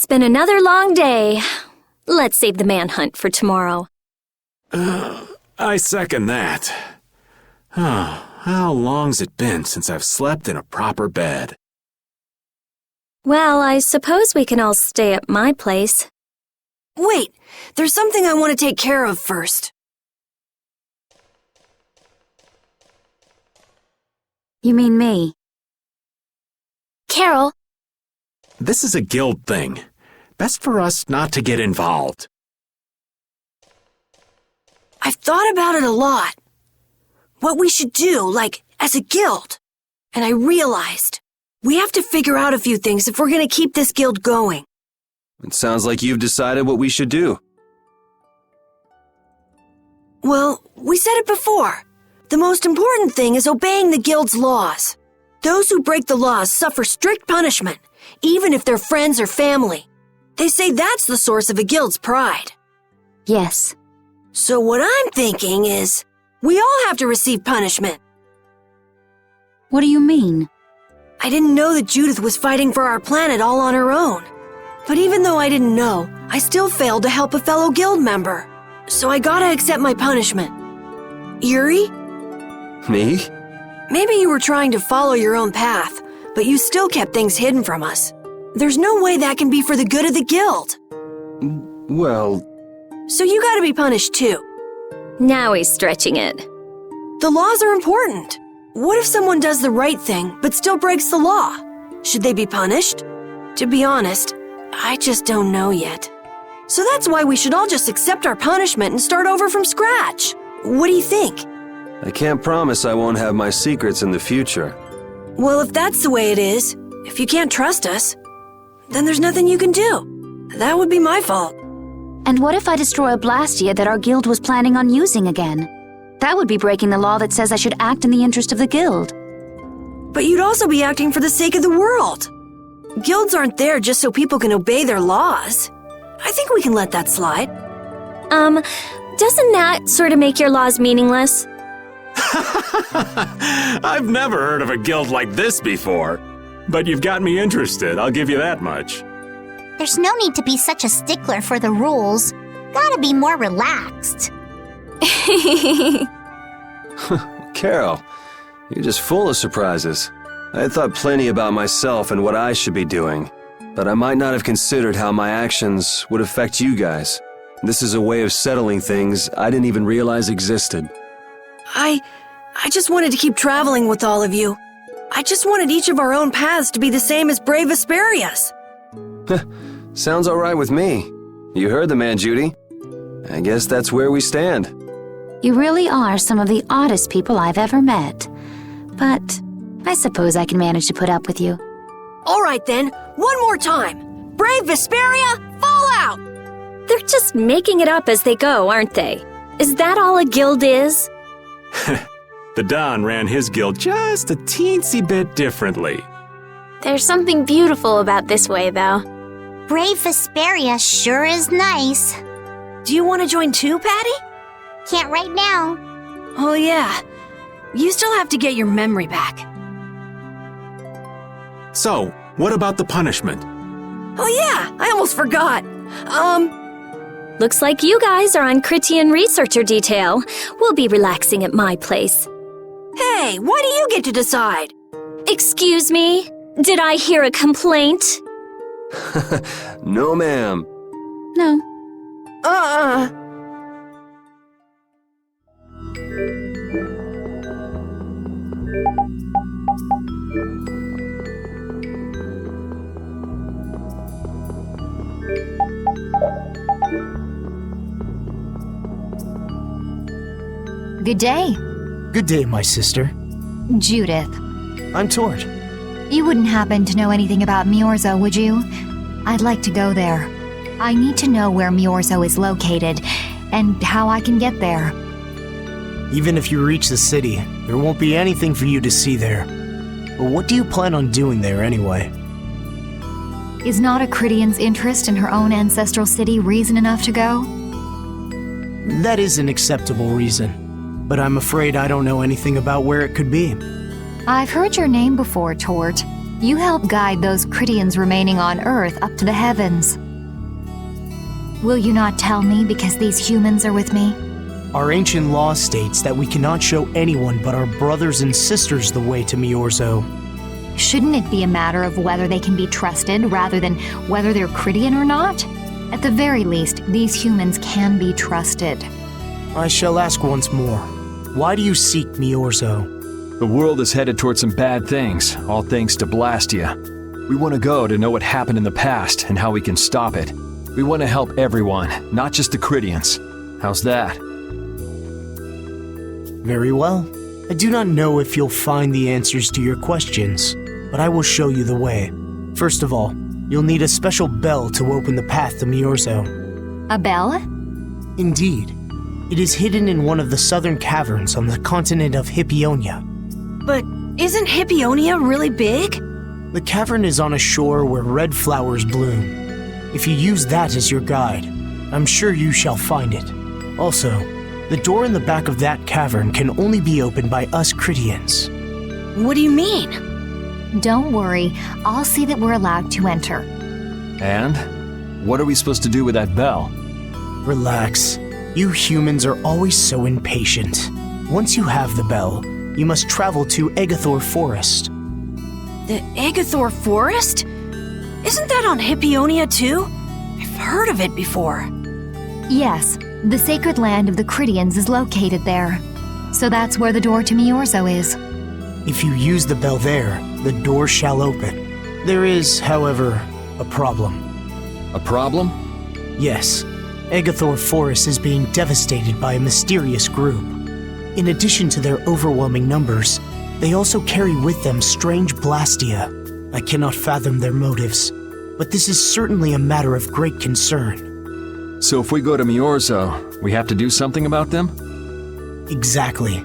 been another long day. Let's save the manhunt for tomorrow. I second that. How long's it been since I've slept in a proper bed? Well, I suppose we can all stay at my place. Wait, there's something I want to take care of first. You mean me? Carol. This is a guild thing. Best for us not to get involved. I've thought about it a lot. What we should do, like, as a guild. And I realized we have to figure out a few things if we're going to keep this guild going. It sounds like you've decided what we should do. Well, we said it before. The most important thing is obeying the guild's laws. Those who break the laws suffer strict punishment, even if they're friends or family. They say that's the source of a guild's pride. Yes. So what I'm thinking is, we all have to receive punishment. What do you mean? I didn't know that Judith was fighting for our planet all on her own. But even though I didn't know, I still failed to help a fellow guild member. So I gotta accept my punishment. Yuri? Me? Maybe you were trying to follow your own path, but you still kept things hidden from us. There's no way that can be for the good of the guild. Well... So you gotta be punished too. Now he's stretching it. The laws are important. What if someone does the right thing, but still breaks the law? Should they be punished? To be honest, I just don't know yet. So that's why we should all just accept our punishment and start over from scratch. What do you think? I can't promise I won't have my secrets in the future. Well, if that's the way it is, if you can't trust us, then there's nothing you can do. That would be my fault. And what if I destroy a Blastia that our guild was planning on using again? That would be breaking the law that says I should act in the interest of the guild. But you'd also be acting for the sake of the world. Guilds aren't there just so people can obey their laws. I think we can let that slide. Doesn't that sort of make your laws meaningless? I've never heard of a guild like this before. But you've got me interested, I'll give you that much. There's no need to be such a stickler for the rules. Gotta be more relaxed. Carol, you're just full of surprises. I had thought plenty about myself and what I should be doing, but I might not have considered how my actions would affect you guys. This is a way of settling things I didn't even realize existed. I just wanted to keep traveling with all of you. I just wanted each of our own paths to be the same as brave Vesperia's. Sounds all right with me. You heard the man, Judy. I guess that's where we stand. You really are some of the oddest people I've ever met. But I suppose I can manage to put up with you. All right then, one more time. Brave Vesperia, fall out! They're just making it up as they go, aren't they? Is that all a guild is? The Don ran his guild just a teensy bit differently. There's something beautiful about this way, though. Brave Vesperia sure is nice. Do you want to join too, Patty? Can't right now. Oh yeah, you still have to get your memory back. So, what about the punishment? Oh yeah, I almost forgot. Looks like you guys are on Critian researcher detail. We'll be relaxing at my place. Hey, why do you get to decide? Excuse me? Did I hear a complaint? No, ma'am. No. Good day. Good day, my sister. Judith. I'm Tord. You wouldn't happen to know anything about Miorzo, would you? I'd like to go there. I need to know where Miorzo is located, and how I can get there. Even if you reach the city, there won't be anything for you to see there. But what do you plan on doing there anyway? Is not a Critian's interest in her own ancestral city reason enough to go? That is an acceptable reason. But I'm afraid I don't know anything about where it could be. I've heard your name before, Tort. You help guide those Critians remaining on Earth up to the heavens. Will you not tell me because these humans are with me? Our ancient law states that we cannot show anyone but our brothers and sisters the way to Miorzo. Shouldn't it be a matter of whether they can be trusted rather than whether they're Critian or not? At the very least, these humans can be trusted. I shall ask once more. Why do you seek Miorzo? The world is headed towards some bad things, all thanks to Blastia. We want to go to know what happened in the past and how we can stop it. We want to help everyone, not just the Critians. How's that? Very well. I do not know if you'll find the answers to your questions, but I will show you the way. First of all, you'll need a special bell to open the path to Miorzo. A bell? Indeed. It is hidden in one of the southern caverns on the continent of Hippionia. But isn't Hippionia really big? The cavern is on a shore where red flowers bloom. If you use that as your guide, I'm sure you shall find it. Also, the door in the back of that cavern can only be opened by us Critians. What do you mean? Don't worry, I'll see that we're allowed to enter. And? What are we supposed to do with that bell? Relax. You humans are always so impatient. Once you have the bell, you must travel to Egathor Forest. The Egathor Forest? Isn't that on Hippionia too? I've heard of it before. Yes, the sacred land of the Critians is located there. So that's where the door to Miorzo is. If you use the bell there, the door shall open. There is, however, a problem. A problem? Yes, Egathor Forest is being devastated by a mysterious group. In addition to their overwhelming numbers, they also carry with them strange Blastia. I cannot fathom their motives, but this is certainly a matter of great concern. So if we go to Miorzo, we have to do something about them? Exactly.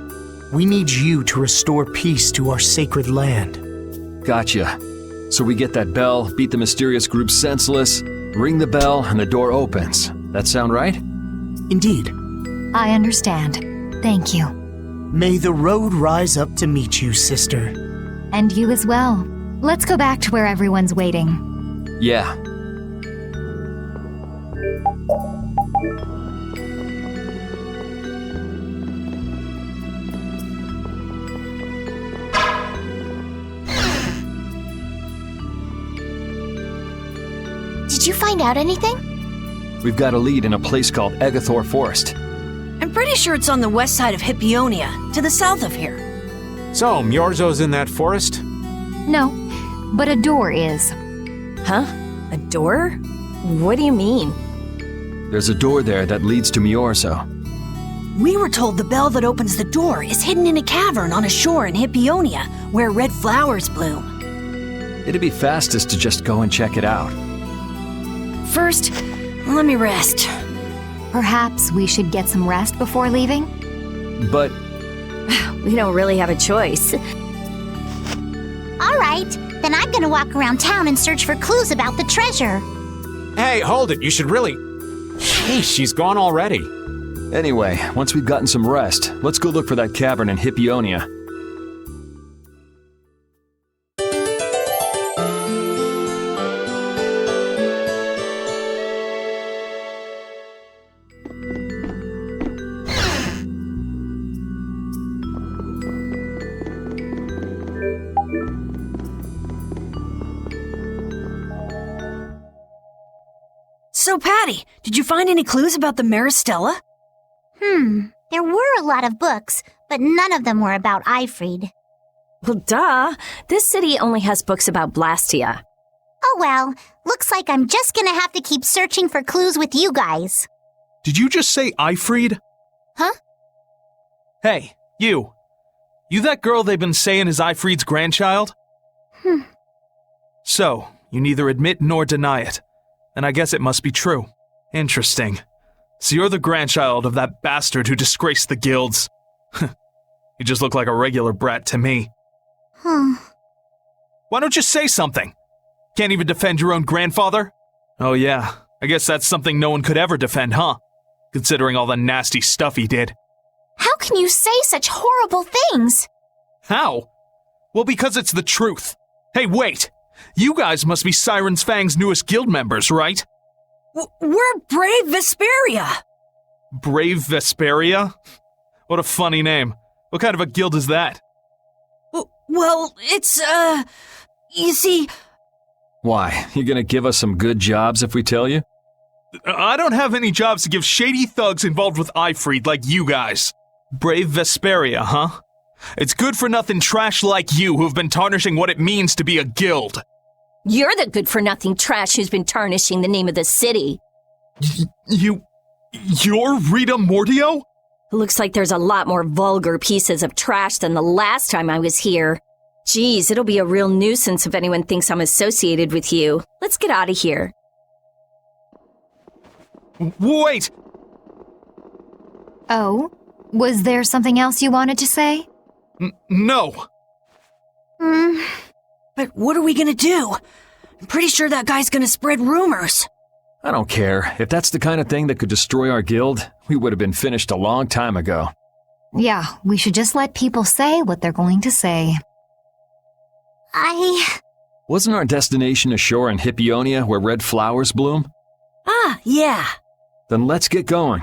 We need you to restore peace to our sacred land. Gotcha. So we get that bell, beat the mysterious group senseless, ring the bell, and the door opens. That sound right? Indeed. I understand. Thank you. May the road rise up to meet you, sister. And you as well. Let's go back to where everyone's waiting. Yeah. Did you find out anything? We've got a lead in a place called Egathor Forest. I'm pretty sure it's on the west side of Hippionia, to the south of here. So, Miorzo's in that forest? No, but a door is. Huh? A door? What do you mean? There's a door there that leads to Miorzo. We were told the bell that opens the door is hidden in a cavern on a shore in Hippionia, where red flowers bloom. It'd be fastest to just go and check it out. First, let me rest. Perhaps we should get some rest before leaving? But We don't really have a choice. All right, then I'm gonna walk around town and search for clues about the treasure. Hey, hold it. You should really... Sheesh, she's gone already. anyway, once we've gotten some rest, let's go look for that cavern in Hippionia. So, Patty, did you find any clues about the Maristella? There were a lot of books, but none of them were about Eifried. Well, duh. This city only has books about Blastia. Oh well, looks like I'm just gonna have to keep searching for clues with you guys. Did you just say Eifried? Huh? Hey, you. You that girl they've been saying is Eifried's grandchild? So, you neither admit nor deny it. And I guess it must be true. Interesting. So you're the grandchild of that bastard who disgraced the guilds. You just look like a regular brat to me. Why don't you say something? Can't even defend your own grandfather? Oh yeah, I guess that's something no one could ever defend, huh? Considering all the nasty stuff he did. How can you say such horrible things? How? Well, because it's the truth. Hey, wait! You guys must be Siren's Fang's newest guild members, right? We're Brave Vesperia! Brave Vesperia? What a funny name. What kind of a guild is that? Well, it's, you see... Why, you gonna give us some good jobs if we tell you? I don't have any jobs to give shady thugs involved with Ifreed like you guys. Brave Vesperia, huh? It's good-for-nothing trash like you who've been tarnishing what it means to be a guild. You're the good-for-nothing trash who's been tarnishing the name of the city. You're Rita Mordio? Looks like there's a lot more vulgar pieces of trash than the last time I was here. Geez, it'll be a real nuisance if anyone thinks I'm associated with you. Let's get out of here. Wait! Oh? Was there something else you wanted to say? No. But what are we gonna do? I'm pretty sure that guy's gonna spread rumors. I don't care. If that's the kind of thing that could destroy our guild, we would have been finished a long time ago. Yeah, we should just let people say what they're going to say. Wasn't our destination ashore in Hippionia where red flowers bloom? Ah, yeah. Then let's get going.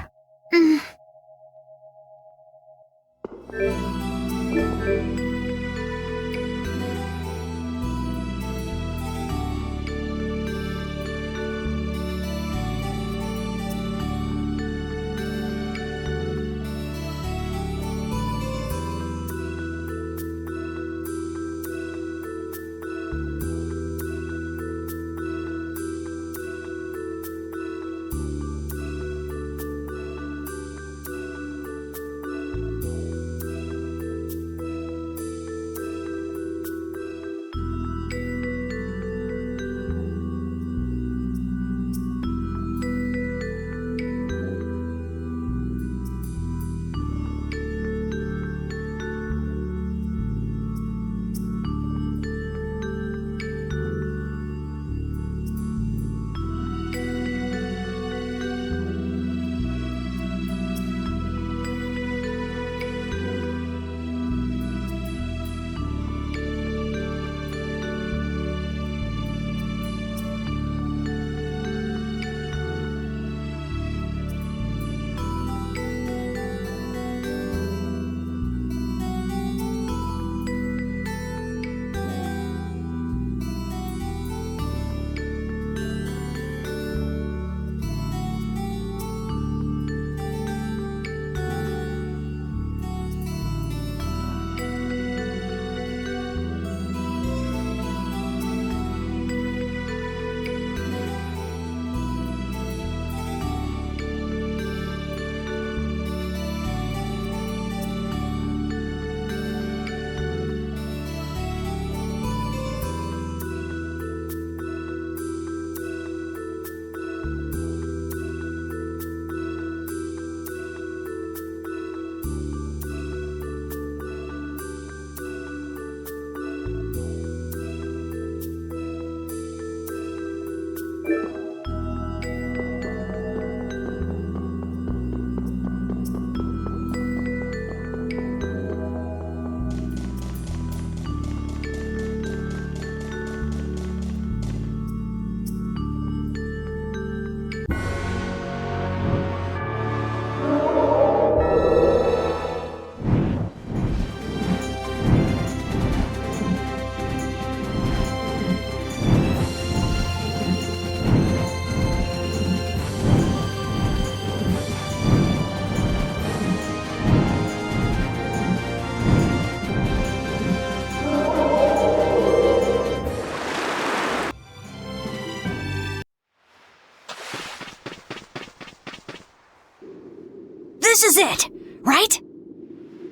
This is it, right?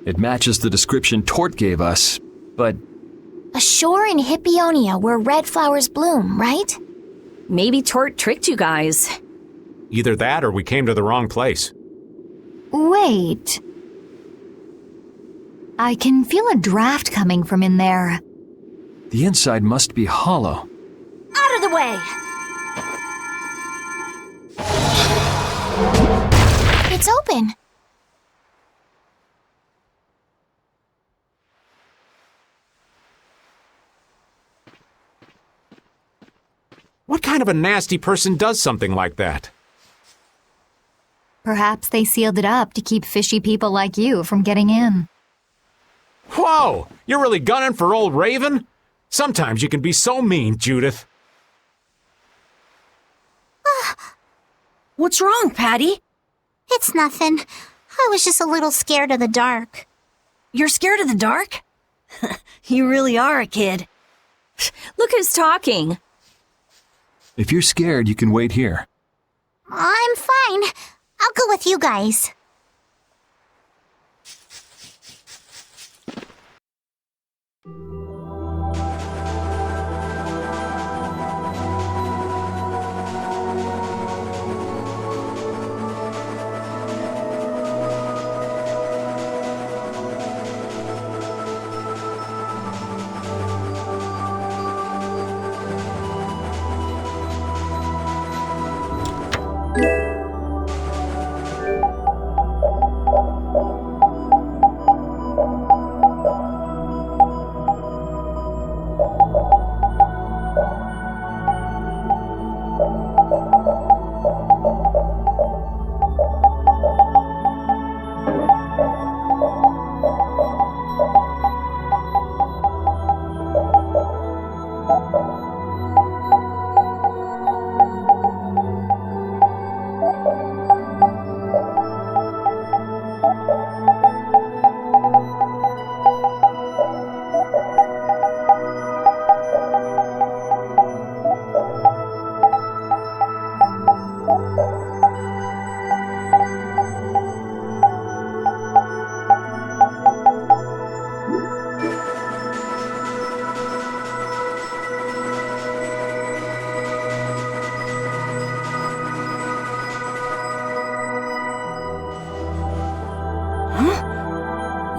It matches the description Tort gave us, but... Ashore in Hippionia where red flowers bloom, right? Maybe Tort tricked you guys. Either that or we came to the wrong place. Wait. I can feel a draft coming from in there. The inside must be hollow. Out of the way! It's open. kind of a nasty person does something like that? Perhaps they sealed it up to keep fishy people like you from getting in. Whoa! You're really gunning for old Raven? Sometimes you can be so mean, Judith. What's wrong, Patty? It's nothing. I was just a little scared of the dark. You're scared of the dark? You really are a kid. Look who's talking. If you're scared, you can wait here. I'm fine. I'll go with you guys.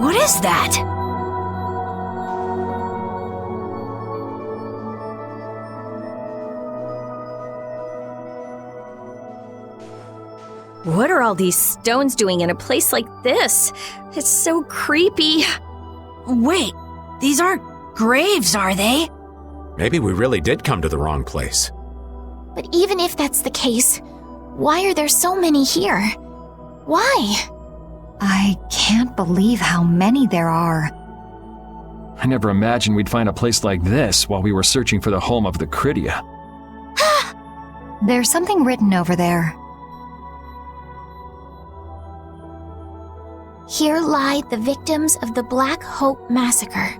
What is that? What are all these stones doing in a place like this? It's so creepy. Wait, these aren't graves, are they? Maybe we really did come to the wrong place. But even if that's the case, why are there so many here? Why? I can't believe how many there are. I never imagined we'd find a place like this while we were searching for the home of the Critia. There's something written over there. Here lie the victims of the Black Hope Massacre.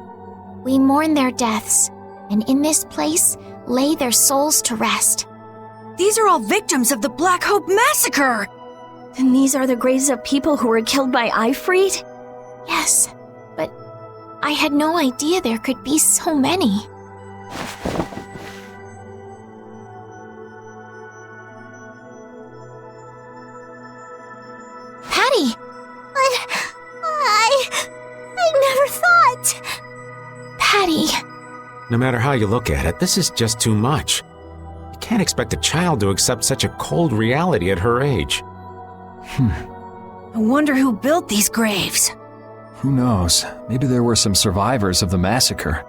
We mourn their deaths, and in this place lay their souls to rest. These are all victims of the Black Hope Massacre! And these are the graves of people who were killed by Ifrit? Yes, but I had no idea there could be so many. Patty! I never thought! Patty! No matter how you look at it, this is just too much. You can't expect a child to accept such a cold reality at her age. I wonder who built these graves. Who knows? Maybe there were some survivors of the massacre.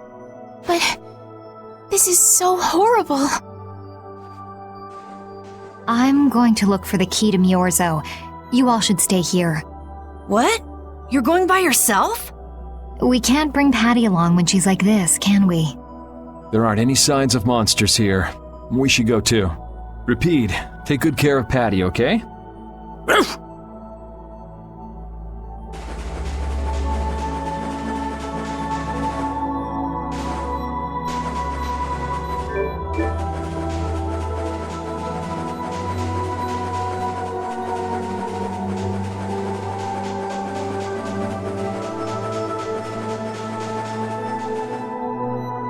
But this is so horrible. I'm going to look for the key to Miorzo. You all should stay here. What? You're going by yourself? We can't bring Patty along when she's like this, can we? There aren't any signs of monsters here. We should go too. Repeat, take good care of Patty, okay?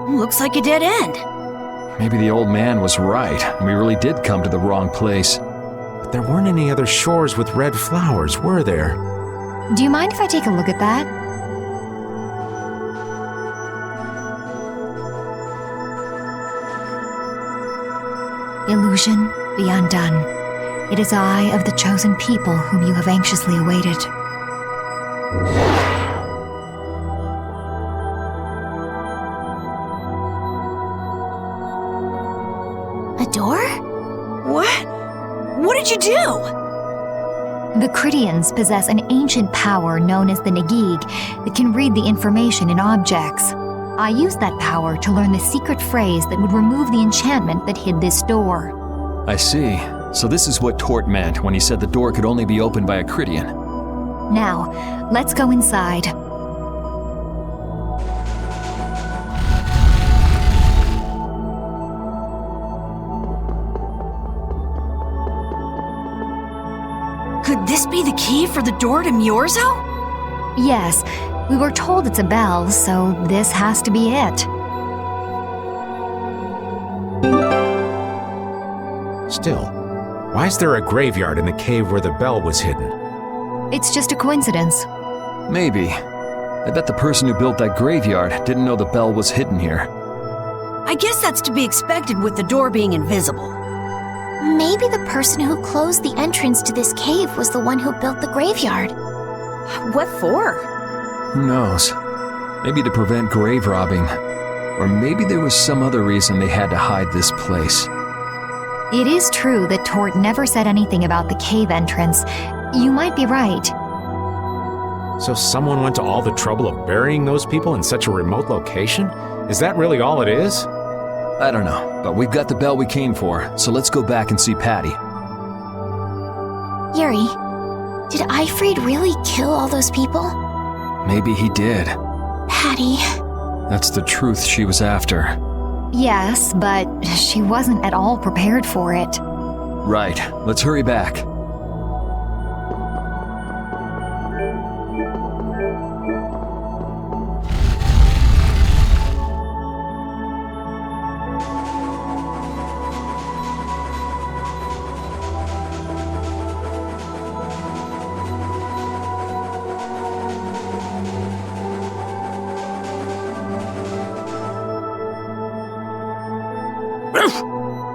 Looks like a dead end. Maybe the old man was right, and we really did come to the wrong place. But there weren't any other shores with red flowers, were there? Do you mind if I take a look at that? Illusion, be undone. It is I of the chosen people whom you have anxiously awaited. A door? What did you do? The Critians possess an ancient power known as the Nagig that can read the information in objects. I used that power to learn the secret phrase that would remove the enchantment that hid this door. I see. So this is what Tort meant when he said the door could only be opened by a Critian. Now, let's go inside. Could this be the key for the door to Myorzo? Yes, we were told it's a bell, so this has to be it. Still, why is there a graveyard in the cave where the bell was hidden? It's just a coincidence. Maybe. I bet the person who built that graveyard didn't know the bell was hidden here. I guess that's to be expected with the door being invisible. Maybe the person who closed the entrance to this cave was the one who built the graveyard. What for? Who knows? Maybe to prevent grave robbing. Or maybe there was some other reason they had to hide this place. It is true that Tort never said anything about the cave entrance. You might be right. So someone went to all the trouble of burying those people in such a remote location? Is that really all it is? I don't know, but we've got the bell we came for, so let's go back and see Patty. Yuri, did Eifried really kill all those people? Maybe he did. Patty. That's the truth she was after. Yes, but she wasn't at all prepared for it. Right, let's hurry back.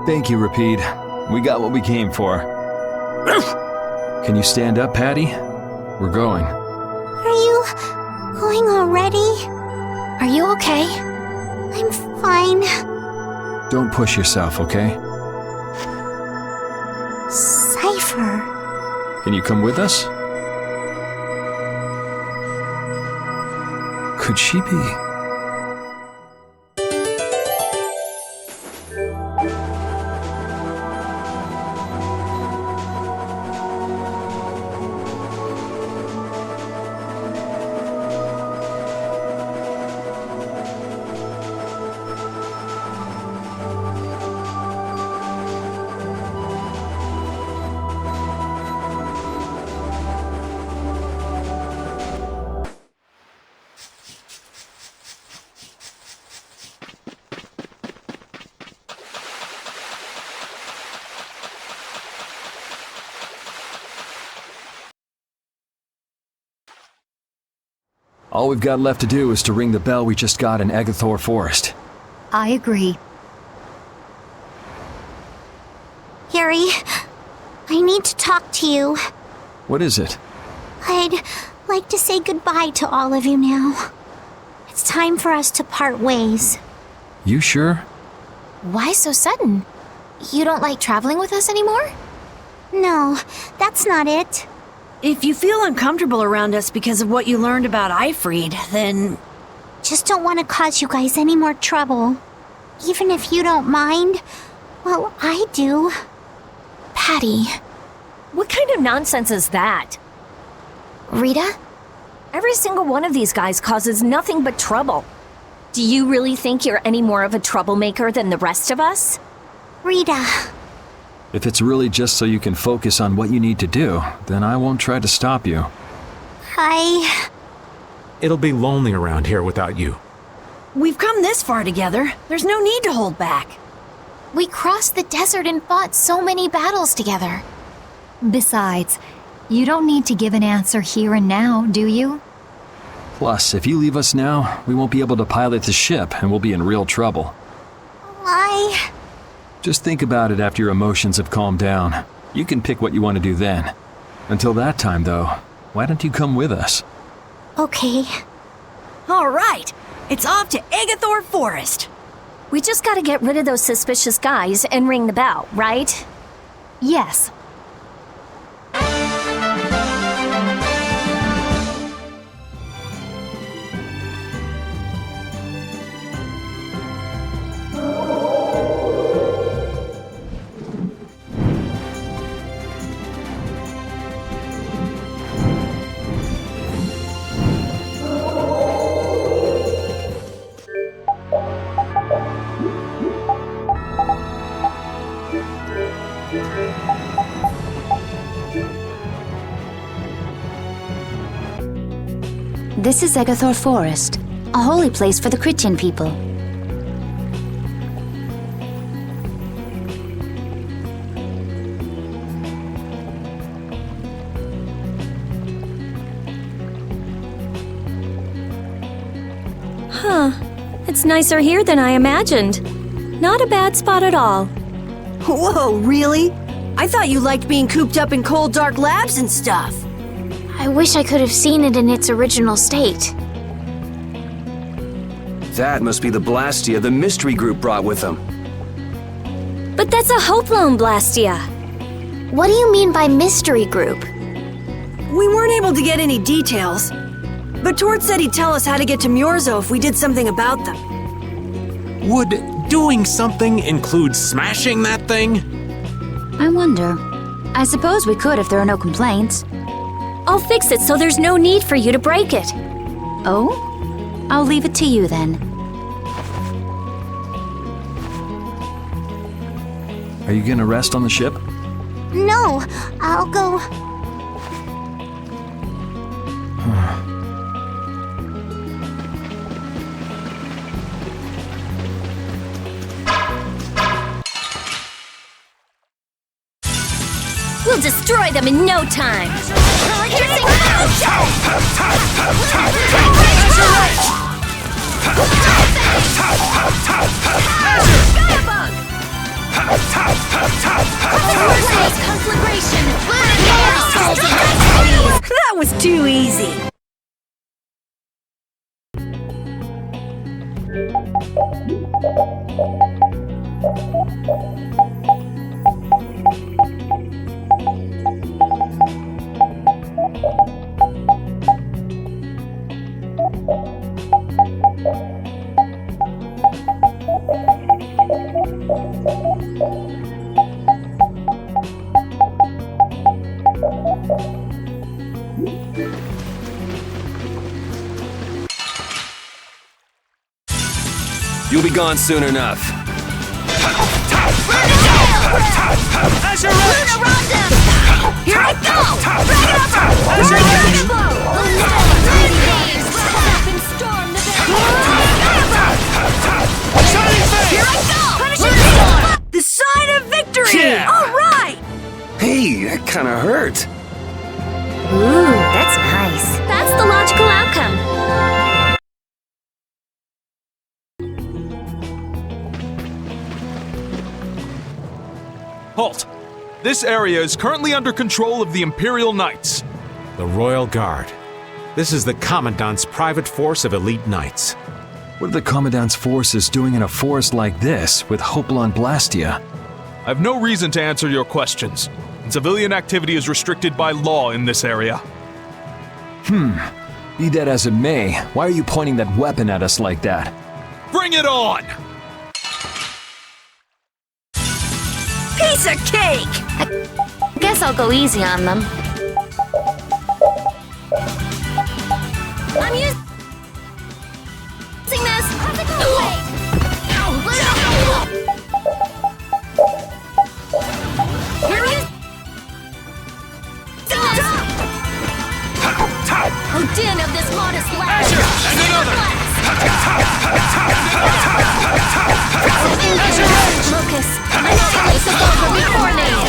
Thank you, Rapide. We got what we came for. Can you stand up, Patty? We're going. Are you going already? Are you okay? I'm fine. Don't push yourself, okay? Cypher. Can you come with us? Could she be? All we've got left to do is to ring the bell we just got in Agathor Forest. I agree. Yuri, I need to talk to you. What is it? I'd like to say goodbye to all of you now. It's time for us to part ways. You sure? Why so sudden? You don't like traveling with us anymore? No, that's not it. If you feel uncomfortable around us because of what you learned about Eifried, then... Just don't want to cause you guys any more trouble. Even if you don't mind, well, I do. Patty. What kind of nonsense is that? Rita? Every single one of these guys causes nothing but trouble. Do you really think you're any more of a troublemaker than the rest of us? Rita. If it's really just so you can focus on what you need to do, then I won't try to stop you. It'll be lonely around here without you. We've come this far together. There's no need to hold back. We crossed the desert and fought so many battles together. Besides, you don't need to give an answer here and now, do you? Plus, if you leave us now, we won't be able to pilot the ship and we'll be in real trouble. Just think about it after your emotions have calmed down. You can pick what you want to do then. Until that time, though, why don't you come with us? Okay. All right. It's off to Agathor Forest. We just gotta get rid of those suspicious guys and ring the bell, right? Yes. This is Egathor Forest, a holy place for the Christian people. Huh. It's nicer here than I imagined. Not a bad spot at all. Whoa, really? I thought you liked being cooped up in cold, dark labs and stuff. I wish I could have seen it in its original state. That must be the Blastia the mystery group brought with them. But that's a Hope Loan Blastia. What do you mean by mystery group? We weren't able to get any details, but Tort said he'd tell us how to get to Myorzo if we did something about them. Would doing something include smashing that thing? I wonder. I suppose we could if there are no complaints. I'll fix it so there's no need for you to break it. Oh? I'll leave it to you then. Are you gonna rest on the ship? No, I'll go. We'll destroy them in no time. That was too easy. You'll be gone soon enough. Here I go! The sign of victory! Yeah. All right! Hey, that kind of hurt. Ooh, that's nice. That's the logical outcome. Halt! This area is currently under control of the Imperial Knights. The Royal Guard. This is the Commandant's private force of elite knights. What are the Commandant's forces doing in a forest like this with Hopalon Blastia? I have no reason to answer your questions, and civilian activity is restricted by law in this area. Be that as it may, why are you pointing that weapon at us like that? Bring it on! Piece of cake! Guess I'll go easy on them. I'm using this. Odin of this modest land. And another! Locus, anomaly support before name.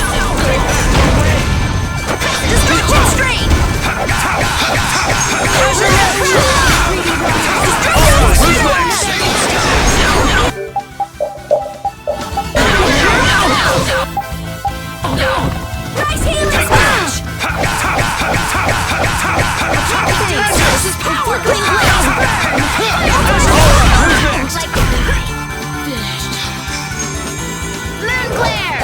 Destruction strain! Nice healing smash! This is flickering blaze burn! Like finished. Moon glare!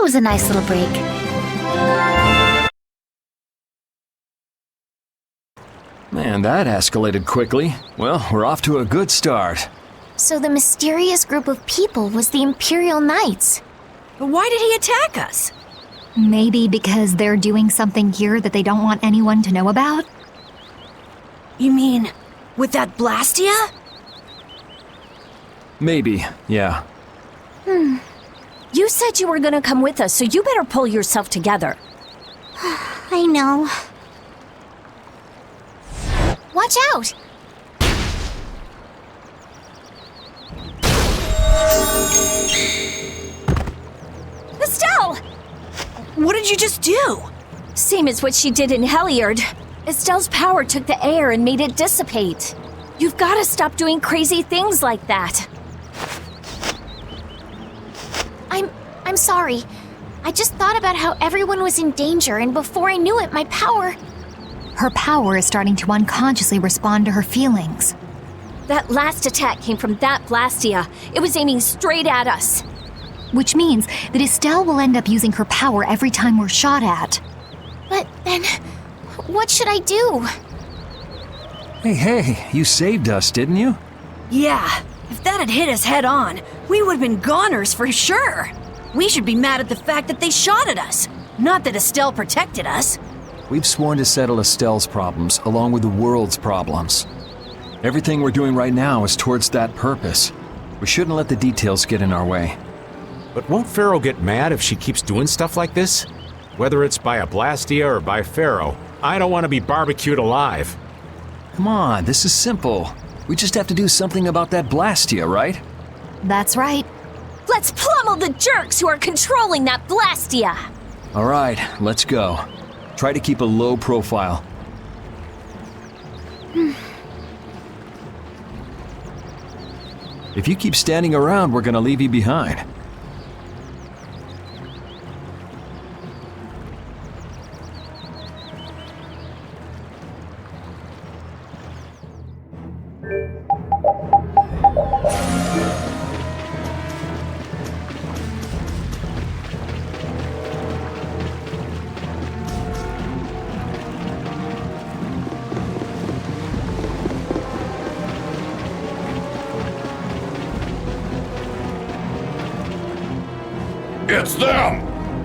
was a nice little break. Man, that escalated quickly. Well, we're off to a good start. So the mysterious group of people was the Imperial Knights. But why did he attack us? Maybe because they're doing something here that they don't want anyone to know about? You mean, with that Blastia? Maybe, yeah. You said you were gonna come with us, so you better pull yourself together. I know. Watch out! Estelle! What did you just do? Same as what she did in Heliard. Estelle's power took the air and made it dissipate. You've gotta stop doing crazy things like that. I'm sorry. I just thought about how everyone was in danger, and before I knew it, my power... Her power is starting to unconsciously respond to her feelings. That last attack came from that Blastia. It was aiming straight at us. Which means that Estelle will end up using her power every time we're shot at. But then, what should I do? Hey, you saved us, didn't you? Yeah, if that had hit us head on, we would have been goners for sure. We should be mad at the fact that they shot at us, not that Estelle protected us. We've sworn to settle Estelle's problems along with the world's problems. Everything we're doing right now is towards that purpose. We shouldn't let the details get in our way. But won't Pharaoh get mad if she keeps doing stuff like this? Whether it's by a Blastia or by Pharaoh, I don't want to be barbecued alive. Come on, this is simple. We just have to do something about that Blastia, right? That's right. Let's pummel the jerks who are controlling that Blastia! All right, let's go. Try to keep a low profile. If you keep standing around, we're gonna leave you behind. It's them!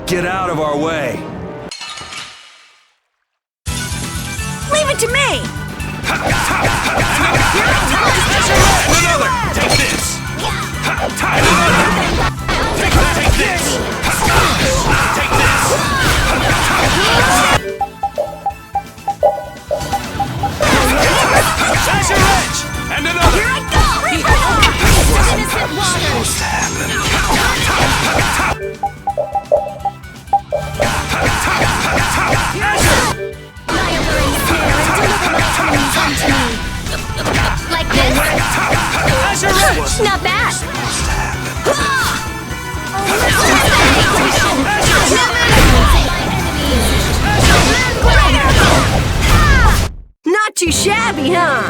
Get out of our way! Leave it to me! Another! Take this! Take this! Take this! Smash your edge! And another! Here I go! Innocent water! Supposed to happen. Like this? Not bad! Not too shabby, huh?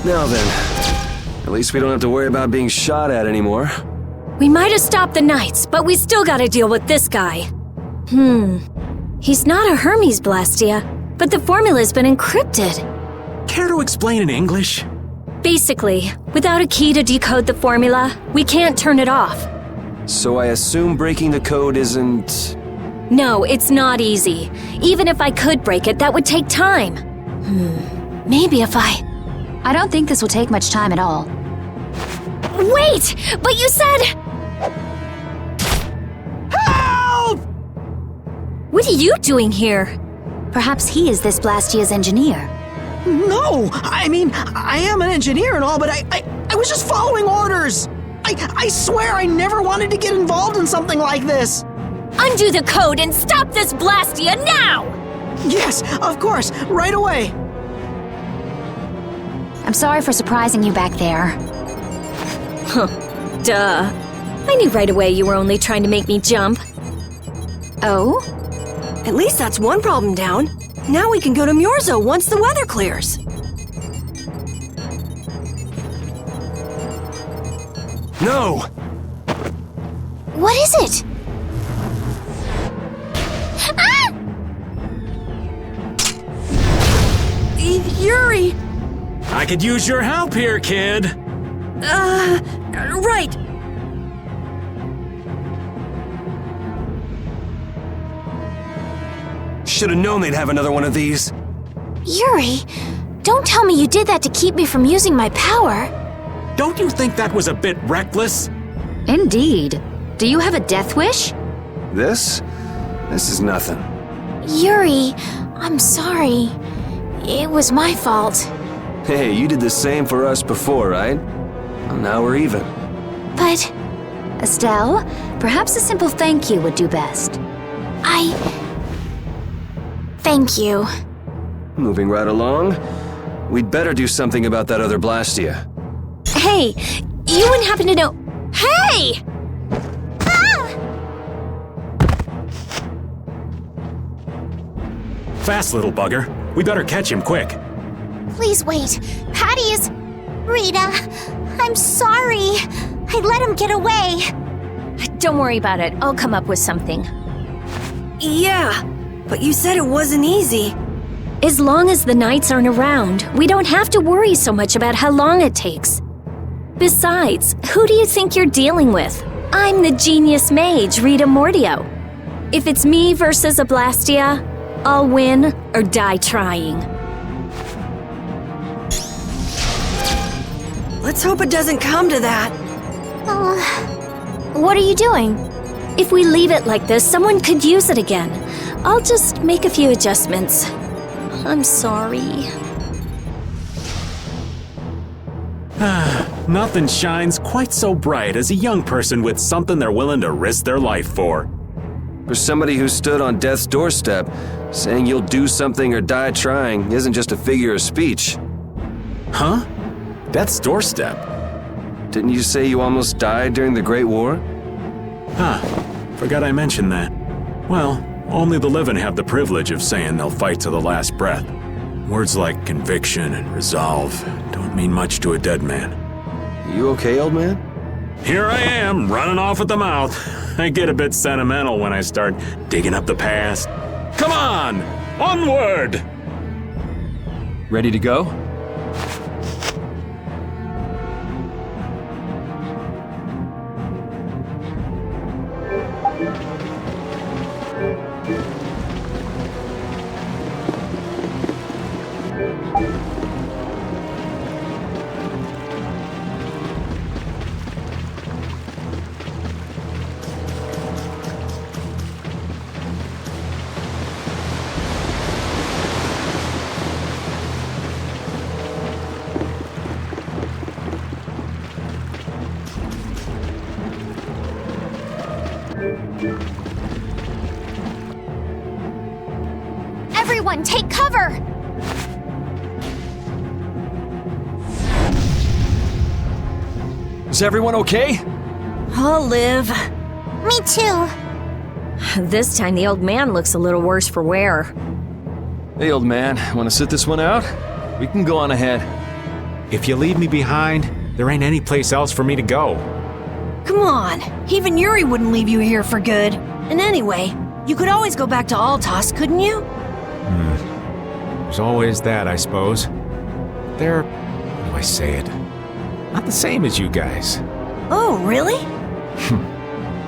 Now then, at least we don't have to worry about being shot at anymore. We might have stopped the Knights, but we still gotta deal with this guy. He's not a Hermes Blastia, but the formula's been encrypted. Care to explain in English? Basically, without a key to decode the formula, we can't turn it off. So I assume breaking the code isn't... No, it's not easy. Even if I could break it, that would take time. Maybe if I don't think this will take much time at all. Wait! But you said... Help! What are you doing here? Perhaps he is this Blastia's engineer. No! I mean, I am an engineer and all, but I was just following orders! I swear I never wanted to get involved in something like this! Undo the code and stop this Blastia now! Yes, of course, right away! I'm sorry for surprising you back there. Duh. I knew right away you were only trying to make me jump. Oh? At least that's one problem down. Now we can go to Myorzo once the weather clears. No! What is it? Ah! Yuri! I could use your help here, kid. Right. Should've known they'd have another one of these. Yuri, don't tell me you did that to keep me from using my power. Don't you think that was a bit reckless? Indeed. Do you have a death wish? This is nothing. Yuri, I'm sorry. It was my fault. Hey, you did the same for us before, right? Well, now we're even. But Estelle, perhaps a simple thank you would do best. Thank you. Moving right along, we'd better do something about that other Blastia. Hey, you wouldn't happen to know. Hey! Fast, little bugger. We better catch him quick. Please wait. Patty is... Rita, I'm sorry. I let him get away. Don't worry about it. I'll come up with something. Yeah, but you said it wasn't easy. As long as the knights aren't around, we don't have to worry so much about how long it takes. Besides, who do you think you're dealing with? I'm the genius mage, Rita Mordio. If it's me versus a Blastia, I'll win or die trying. Let's hope it doesn't come to that. What are you doing? If we leave it like this, someone could use it again. I'll just make a few adjustments. I'm sorry. Nothing shines quite so bright as a young person with something they're willing to risk their life for. For somebody who stood on death's doorstep, saying you'll do something or die trying isn't just a figure of speech. Huh? Death's doorstep? Didn't you say you almost died during the Great War? Huh. Forgot I mentioned that. Well, only the living have the privilege of saying they'll fight to the last breath. Words like conviction and resolve don't mean much to a dead man. You okay, old man? Here I am, running off at the mouth. I get a bit sentimental when I start digging up the past. Come on! Onward! Ready to go? Everyone, take cover! Is everyone okay? I'll live. Me too. This time the old man looks a little worse for wear. Hey, old man, want to sit this one out? We can go on ahead. If you leave me behind, there ain't any place else for me to go. Come on, even Yuri wouldn't leave you here for good. And anyway, you could always go back to Altos, couldn't you? There's always that, I suppose. They're, how do I say it? Not the same as you guys. Oh, really?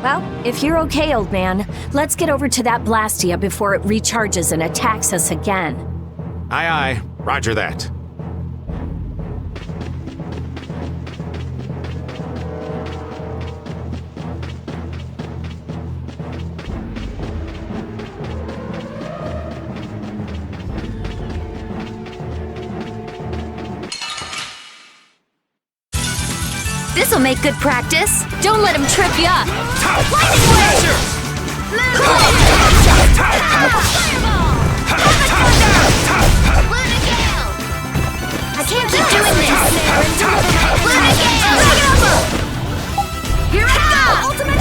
Well, if you're okay, old man, let's get over to that Blastia before it recharges and attacks us again. Aye, aye. Roger that. This'll make good practice. Don't let him trip you up. I can't keep doing this. Here I go! Ultimate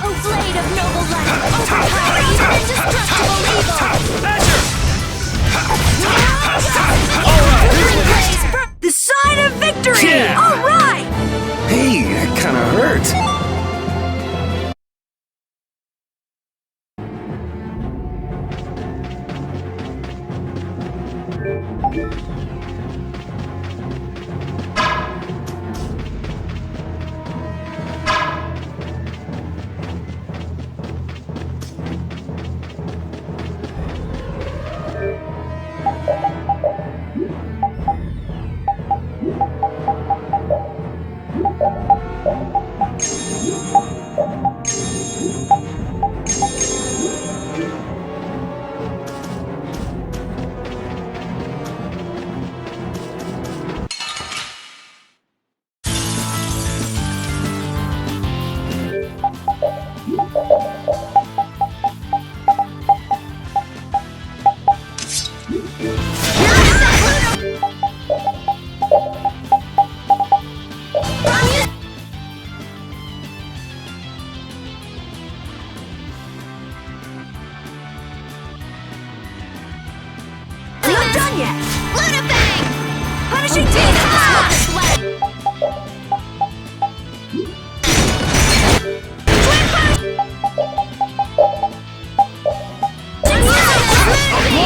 Oh, blade of noble light, overpower even indestructible evil! Blow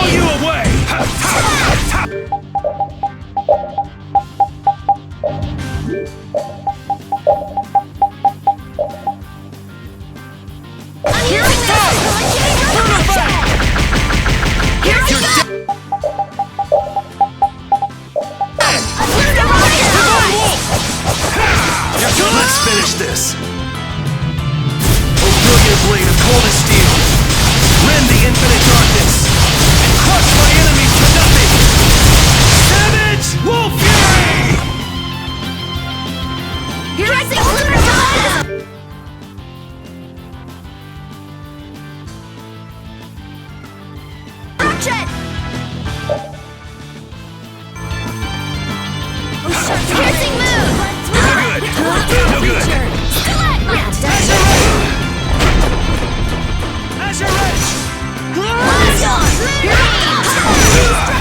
you away! Let's finish this! O brilliant blade of coldest steel, rend the infinite darkness, and crush my enemies to nothing! Savage Wolf Fury! Piercing move! No good! Azure Edge! Blast on!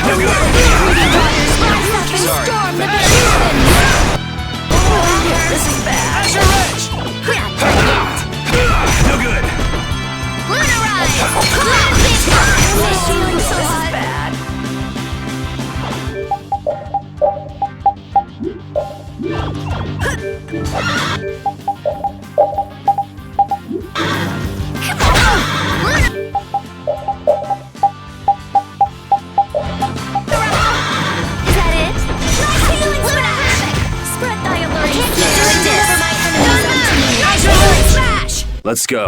No good! Sorry. Storm the beast! This is bad. Azure Edge! No good! Lunarize! Feeling so bad. Is that it? Luna Havoc! Spread thy alluring deliver my enemies unto me! Smash! Let's go.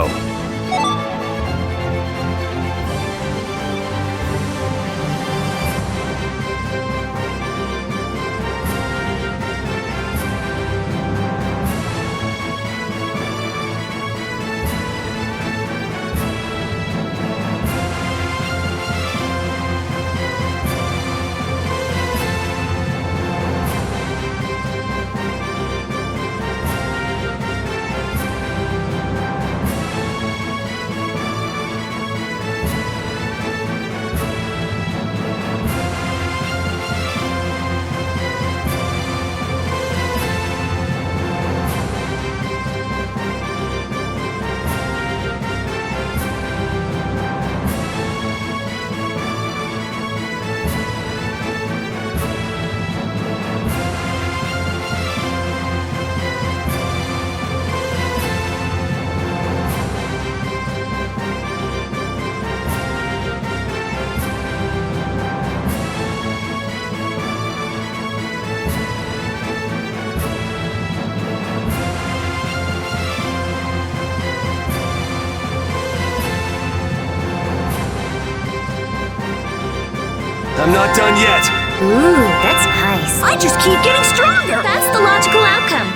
I'm not done yet! Ooh, that's nice. I just keep getting stronger. That's the logical outcome.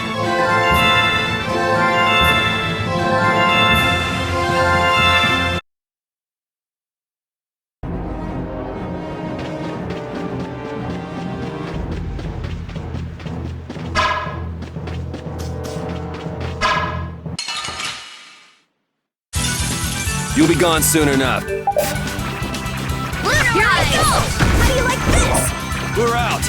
You'll be gone soon enough. Here I go! How do you like this? We're out!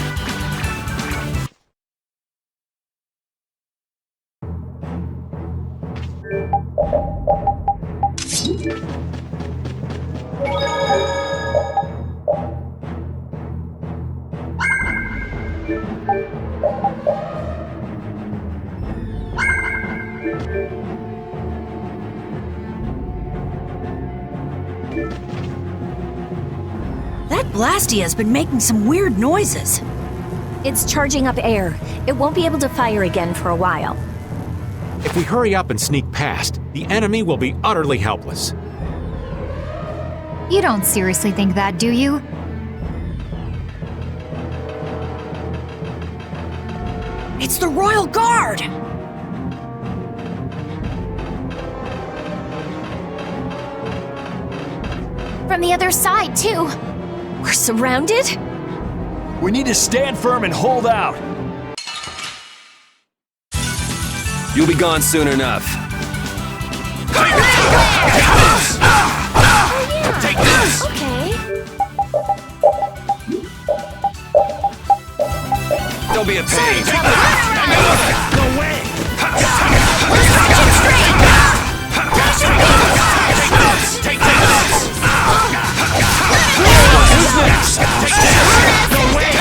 That Blastia's been making some weird noises. It's charging up air. It won't be able to fire again for a while. If we hurry up and sneak past, the enemy will be utterly helpless. You don't seriously think that, do you? It's the Royal Guard! From the other side, too. We're surrounded? We need to stand firm and hold out! You'll be gone soon enough. Take this! Okay. Don't be a pain. No way! Take this! Who's next? No way!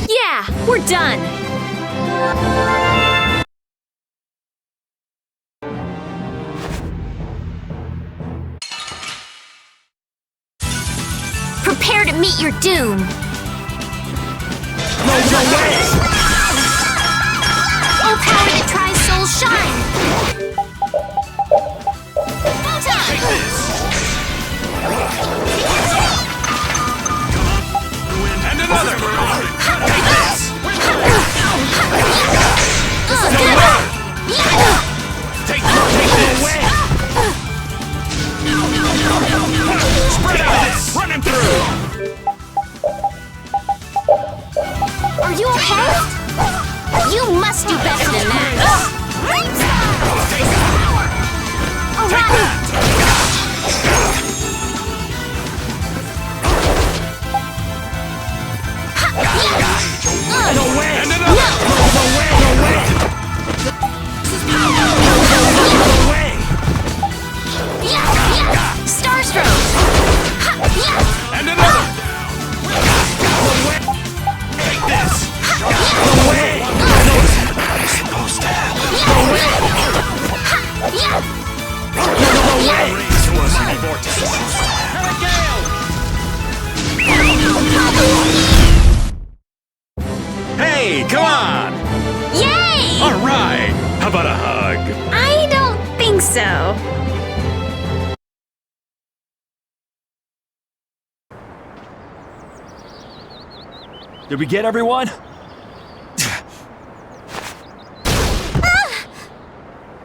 Yeah, we're done. Prepare to meet your doom. No way! Oh, power that tries souls shine. And another! Take this! Take this! Spread out! Run him through! Are you okay? You must do better than that. All right. No way! And another! No way! No way! No way! Starstroke. And another! Take this! No way! I'm supposed to have No way! Hey, come on! Yay! All right! How about a hug? I don't think so. Did we get everyone?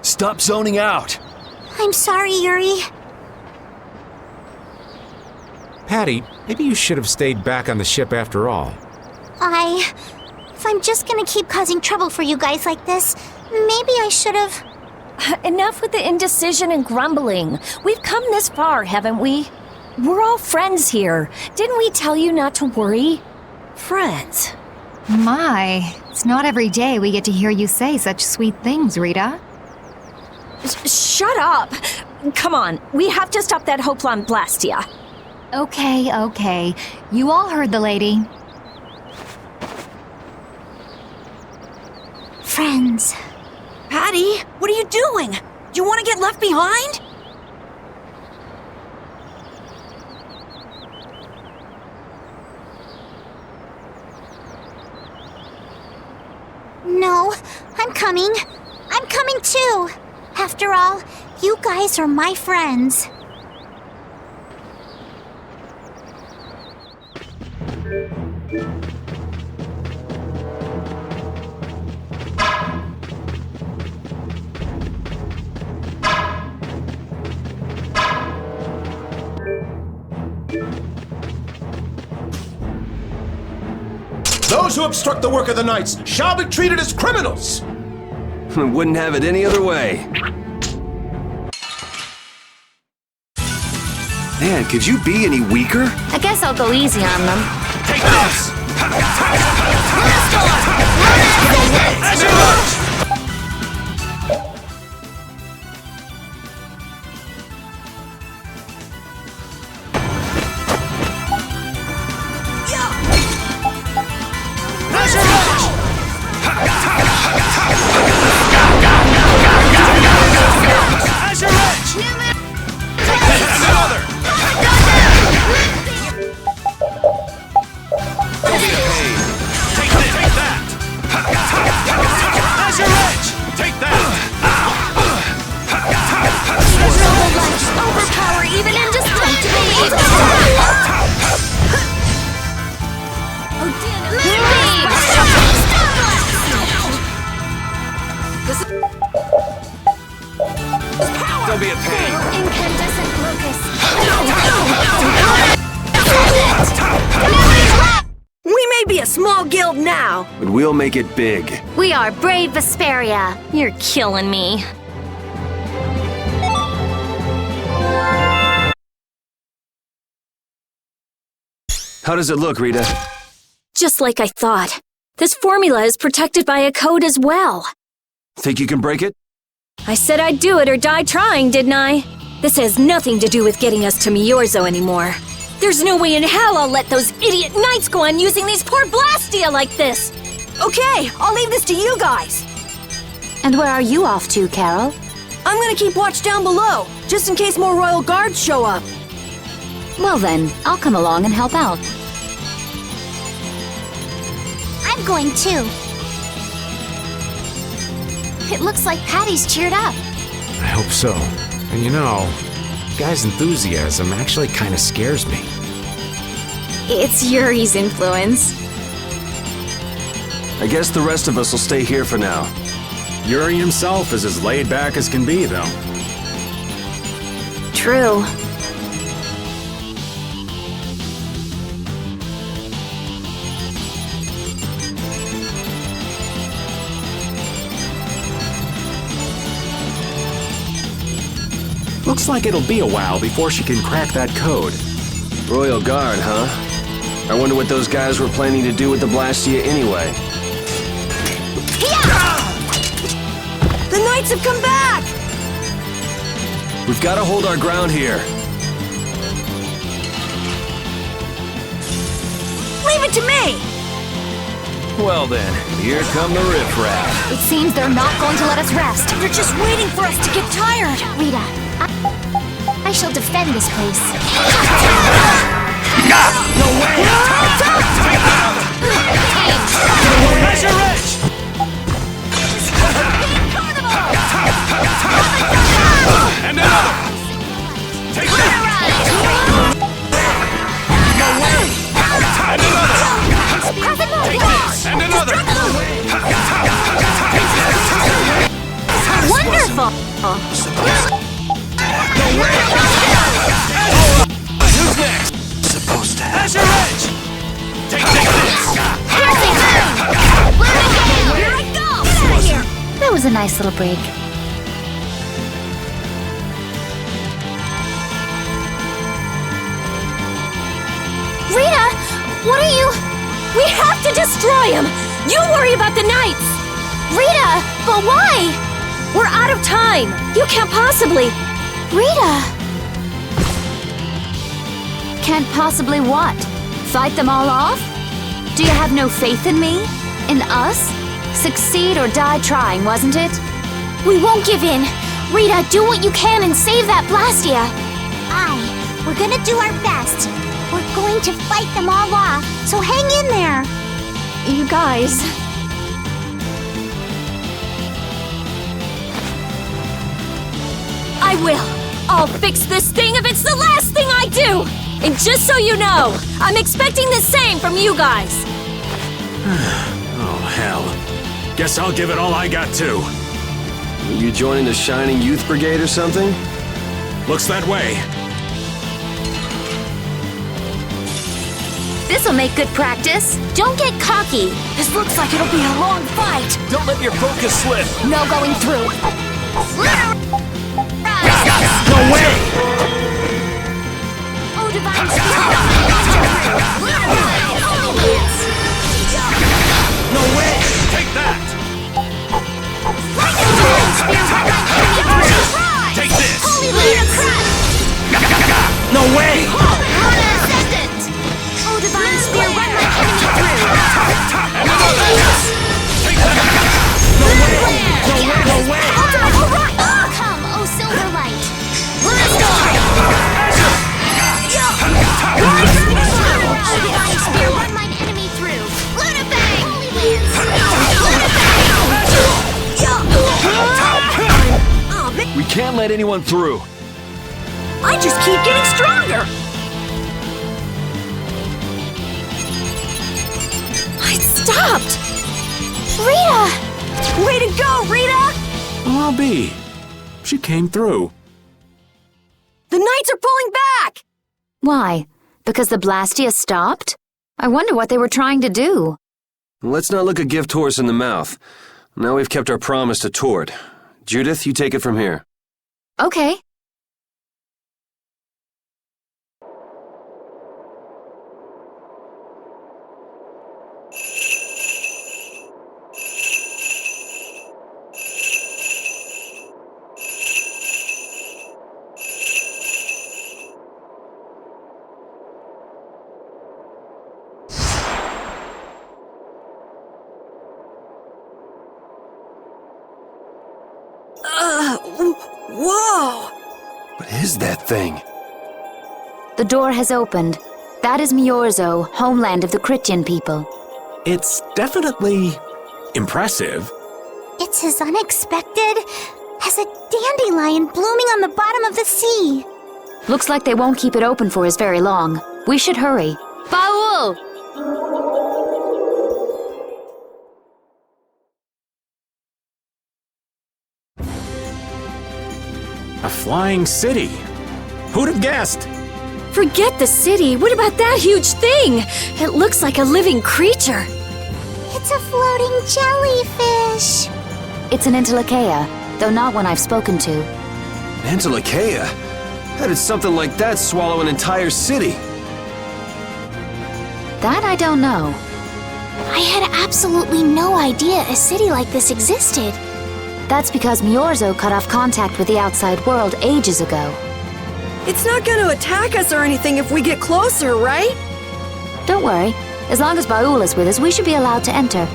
Stop zoning out! I'm sorry, Yuri. Patty, maybe you should have stayed back on the ship after all. If I'm just gonna keep causing trouble for you guys like this, maybe I should've... Enough with the indecision and grumbling. We've come this far, haven't we? We're all friends here. Didn't we tell you not to worry? Friends. My, it's not every day we get to hear you say such sweet things, Rita. Shut up! Come on, we have to stop that Hoplon Blastia. Okay. You all heard the lady. Friends. Patty, what are you doing? Do you want to get left behind? No, I'm coming. I'm coming too. After all, you guys are my friends. Those who obstruct the work of the Knights shall be treated as criminals! Wouldn't have it any other way. Man, could you be any weaker? I guess I'll go easy on them. Take this! Move! small guild now. But we'll make it big. We are brave Vesperia. You're killing me. How does it look, Rita? Just like I thought. This formula is protected by a code as well. Think you can break it? I said I'd do it or die trying, didn't I? This has nothing to do with getting us to Miorzo anymore. There's no way in hell I'll let those idiot knights go on using these poor Blastia like this! Okay, I'll leave this to you guys. And where are you off to, Carol? I'm gonna keep watch down below, just in case more royal guards show up. Well then, I'll come along and help out. I'm going too. It looks like Patty's cheered up. I hope so. And you know, guy's enthusiasm actually kind of scares me. It's Yuri's influence. I guess the rest of us will stay here for now. Yuri himself is as laid back as can be, though. True. Looks like it'll be a while before she can crack that code. Royal Guard, huh? I wonder what those guys were planning to do with the Blastia anyway. The knights have come back! We've got to hold our ground here. Leave it to me! Well then, here come the riffraff. It seems they're not going to let us rest. They're just waiting for us to get tired! Rita, I shall defend this place. No way! Measure it! And another! Take that! No way! And another! Take this! And another! Wonderful! No way! Who's next? Supposed to have. Measure edge! Take this! Here I go! Get out of here! That was a nice little break. Rita! What are you... We have to destroy him! You worry about the knights! Rita! But why? We're out of time! You can't possibly... Rita! Can't possibly what? Fight them all off? Do you have no faith in me? In us? Succeed or die trying, wasn't it? We won't give in. Rita, do what you can and save that Blastia. We're gonna do our best. We're going to fight them all off, so hang in there. You guys... I will! I'll fix this thing if it's the last thing I do! And just so you know, I'm expecting the same from you guys! Oh, hell. Guess I'll give it all I got, too. You joining the Shining Youth Brigade or something? Looks that way. This'll make good practice. Don't get cocky. This looks like it'll be a long fight. Don't let your focus slip! No going through. No way! Oh, divine spirit! No way! Take that! Take this! Holy Lance! No way! Ascendant! Oh, divine spear, run my enemy through! And another! Take that! No way! No way! No way! Come, oh silver light! Oh, divine spear, run mine enemy through! Luna Bang! Holy Lance! Luna Bang! We can't let anyone through. I just keep getting stronger! I stopped! Rita! Way to go, Rita! Well, I'll be. She came through. The knights are pulling back! Why? Because the Blastia stopped? I wonder what they were trying to do. Let's not look a gift horse in the mouth. Now we've kept our promise to Tord. Judith, you take it from here. Okay. Whoa! What is that thing? The door has opened. That is Miorzo, homeland of the Critian people. It's definitely impressive. It's as unexpected as a dandelion blooming on the bottom of the sea. Looks like they won't keep it open for us very long. We should hurry. Baul! A flying city. Who'd have guessed? Forget the city. What about that huge thing? It looks like a living creature. It's a floating jellyfish. It's an Entelekea, though not one I've spoken to. Entelekea? How did something like that swallow an entire city? That I don't know. I had absolutely no idea a city like this existed. That's because Miorzo cut off contact with the outside world ages ago. It's not going to attack us or anything if we get closer, right? Don't worry. As long as Baul is with us, we should be allowed to enter.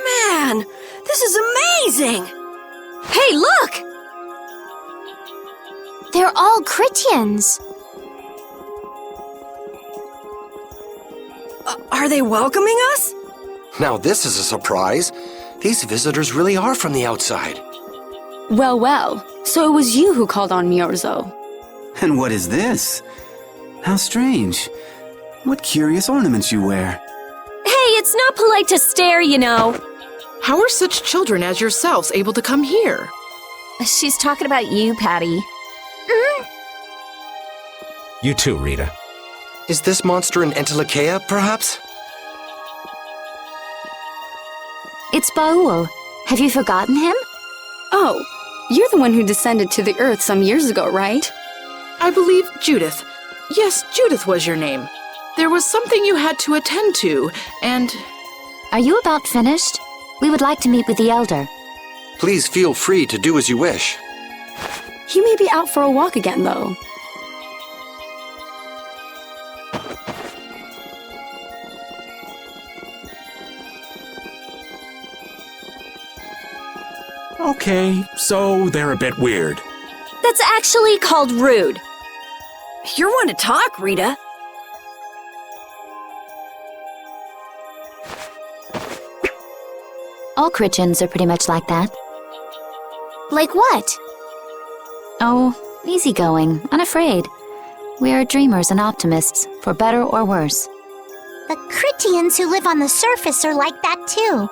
Man, this is amazing! Hey, look! They're all Critians. Are they welcoming us? Now this is a surprise. These visitors really are from the outside. Well, well, so it was you who called on Miorzo. And what is this? How strange. What curious ornaments you wear. Hey, it's not polite to stare, you know. How are such children as yourselves able to come here? She's talking about you, Patty. You too, Rita. Is this monster an Entelekea, perhaps? It's Baul. Have you forgotten him? Oh, you're the one who descended to the earth some years ago, right? I believe Judith. Yes, Judith was your name. There was something you had to attend to, and... Are you about finished? We would like to meet with the Elder. Please feel free to do as you wish. He may be out for a walk again, though. Okay, so they're a bit weird. That's actually called rude. You're one to talk, Rita. All Critians are pretty much like that. Like what? Oh, easygoing, unafraid. We are dreamers and optimists, for better or worse. The Critians who live on the surface are like that too.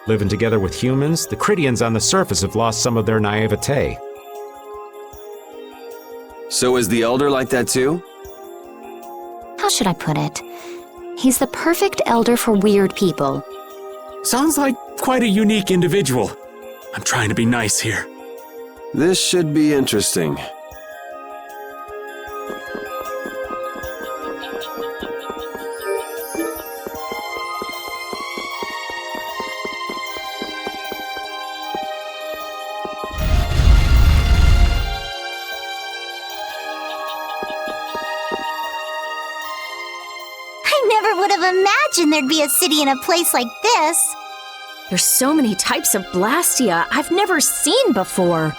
Living together with humans, the Critians on the surface have lost some of their naivete. So is the Elder like that too? How should I put it? He's the perfect elder for weird people. Sounds like quite a unique individual. I'm trying to be nice here. This should be interesting. I never would have imagined there'd be a city in a place like this. There's so many types of Blastia I've never seen before.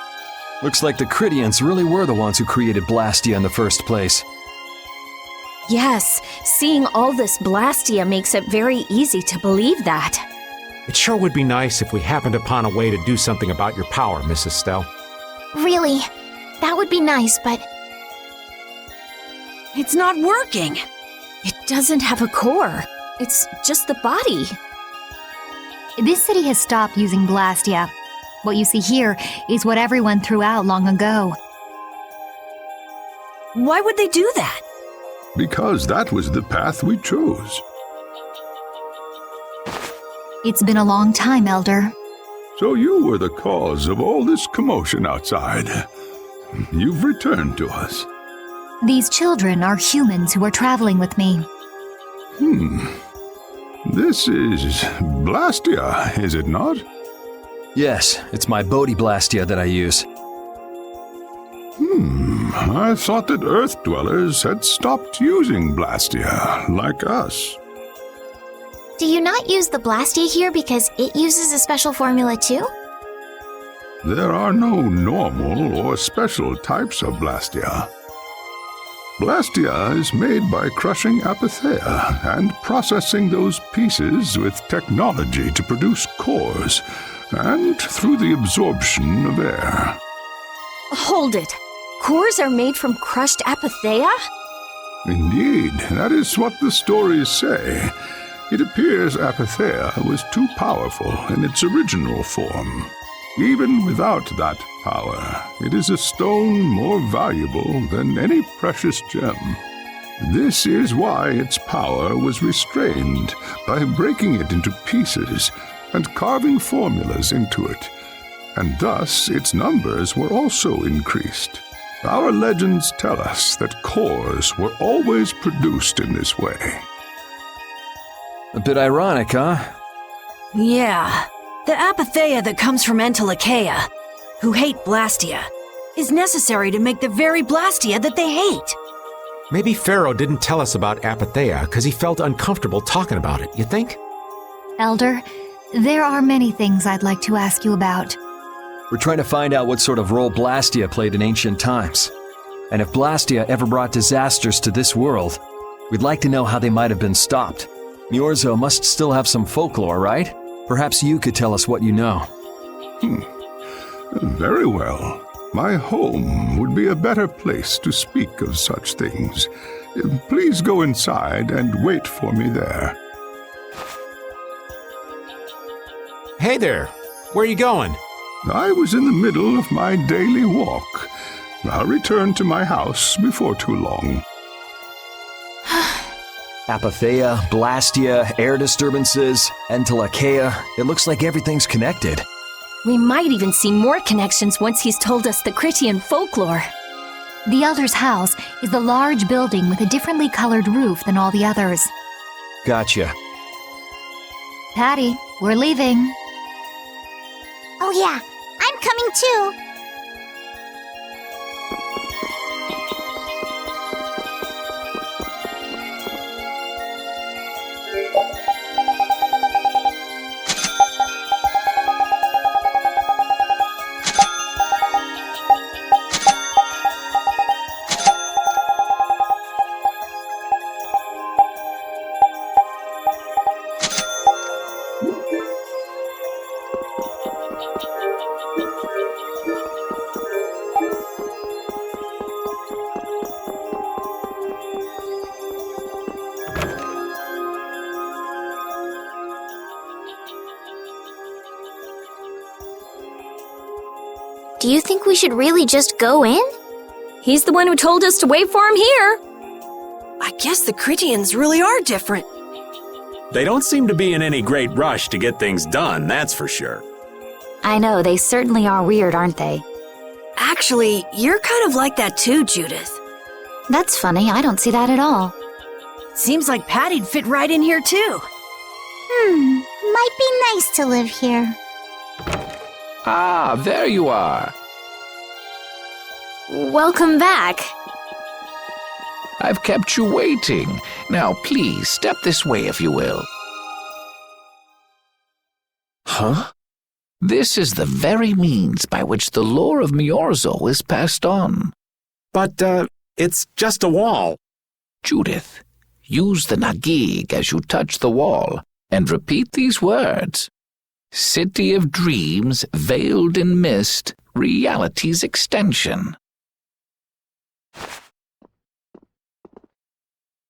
Looks like the Critians really were the ones who created Blastia in the first place. Yes, seeing all this Blastia makes it very easy to believe that. It sure would be nice if we happened upon a way to do something about your power, Mrs. Stell. Really, that would be nice, but It's not working. It doesn't have a core. It's just the body. This city has stopped using Blastia. What you see here is what everyone threw out long ago. Why would they do that? Because that was the path we chose. It's been a long time, Elder. So you were the cause of all this commotion outside. You've returned to us. These children are humans who are traveling with me. This is Blastia, is it not? Yes, it's my Bodhi Blastia that I use. I thought that Earth dwellers had stopped using Blastia, like us. do you not use the Blastia here because it uses a special formula too? There are no normal or special types of Blastia. Blastia is made by crushing Apatheia and processing those pieces with technology to produce cores, and through the absorption of air. Hold it. Cores are made from crushed Apatheia? Indeed, that is what the stories say. It appears Apatheia was too powerful in its original form. Even without that power, it is a stone more valuable than any precious gem. This is why its power was restrained by breaking it into pieces and carving formulas into it, and thus its numbers were also increased. Our legends tell us that cores were always produced in this way. A bit ironic, huh? Yeah. The Apatheia that comes from Entelikeia, who hate Blastia, is necessary to make the very Blastia that they hate. Maybe Pharaoh didn't tell us about Apatheia because he felt uncomfortable talking about it, you think? Elder, there are many things I'd like to ask you about. We're trying to find out what sort of role Blastia played in ancient times. And if Blastia ever brought disasters to this world, we'd like to know how they might have been stopped. Miorzo must still have some folklore, right? Perhaps you could tell us what you know. Very well. My home would be a better place to speak of such things. Please go inside and wait for me there. Hey there. Where are you going? I was in the middle of my daily walk. I'll return to my house before too long. Apatheia, Blastia, air disturbances, Entelikeia. It looks like everything's connected. We might even see more connections once he's told us the Critian folklore. The Elder's house is the large building with a differently colored roof than all the others. Gotcha. Patty, we're leaving. Oh yeah, I'm coming too. Do you think we should really just go in? He's the one who told us to wait for him here. I guess the Critians really are different. They don't seem to be in any great rush to get things done, that's for sure. I know, they certainly are weird, aren't they? Actually, you're kind of like that too, Judith. That's funny, I don't see that at all. Seems like Patty'd fit right in here too. Might be nice to live here. Ah, there you are. Welcome back. I've kept you waiting. Now, please, step this way if you will. Huh? This is the very means by which the lore of Miorzo is passed on. But, it's just a wall. Judith, use the Nagig as you touch the wall and repeat these words. City of dreams, veiled in mist, reality's extension.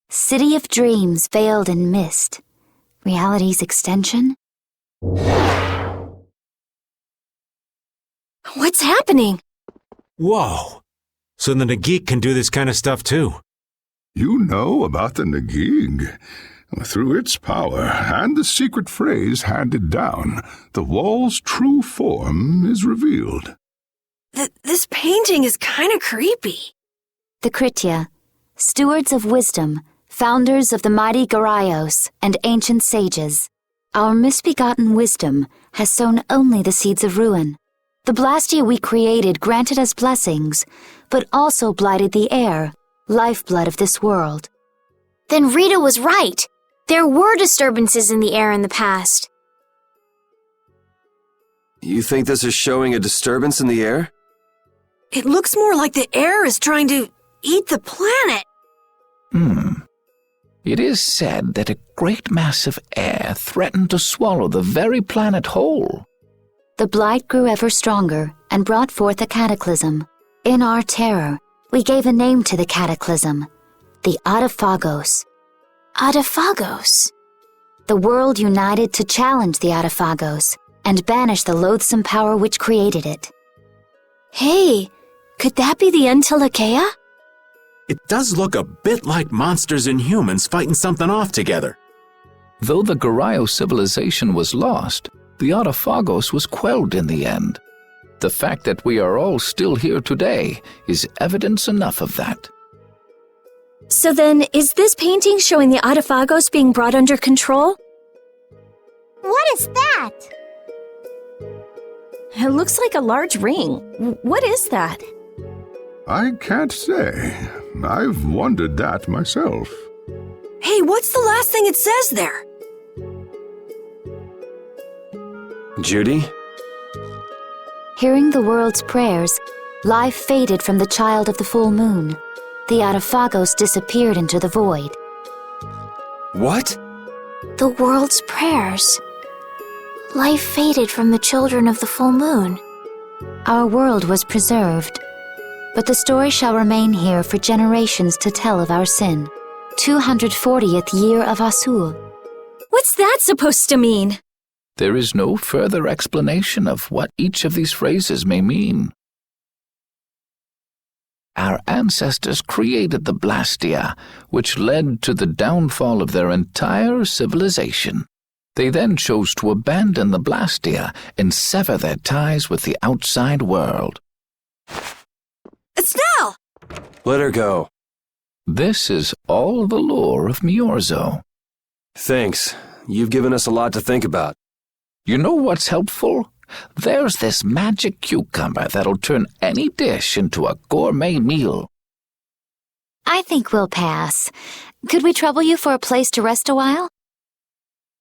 City of dreams veiled in mist. Reality's extension? What's happening? Whoa. So the Nagik can do this kind of stuff too. You know about the Nagig. Through its power and the secret phrase handed down, the wall's true form is revealed. This painting is kind of creepy. The Kritya, stewards of wisdom, founders of the mighty Garayos and ancient sages. Our misbegotten wisdom has sown only the seeds of ruin. The Blastia we created granted us blessings, but also blighted the air, lifeblood of this world. Then Rita was right. There were disturbances in the air in the past. You think this is showing a disturbance in the air? It looks more like the air is trying to eat the planet. It is said that a great mass of air threatened to swallow the very planet whole. The blight grew ever stronger and brought forth a cataclysm. In our terror, we gave a name to the cataclysm, the Autophagos. Autophagos? The world united to challenge the Autophagos and banish the loathsome power which created it. Hey, could that be the Entelekea? It does look a bit like monsters and humans fighting something off together. Though the Garayo civilization was lost, the Autophagos was quelled in the end. The fact that we are all still here today is evidence enough of that. So then, is this painting showing the Autophagos being brought under control? What is that? It looks like a large ring. What is that? I can't say. I've wondered that myself. Hey, what's the last thing it says there? Judy? Hearing the world's prayers, life faded from the child of the full moon. The Autophagos disappeared into the void. What? The world's prayers. Life faded from the children of the full moon. Our world was preserved, but the story shall remain here for generations to tell of our sin. 240th year of Asul. What's that supposed to mean? There is no further explanation of what each of these phrases may mean. Our ancestors created the Blastia, which led to the downfall of their entire civilization. They then chose to abandon the Blastia and sever their ties with the outside world. Estelle! Let her go. This is all the lore of Miorzo. Thanks. You've given us a lot to think about. You know what's helpful? There's this magic cucumber that'll turn any dish into a gourmet meal. I think we'll pass. Could we trouble you for a place to rest a while?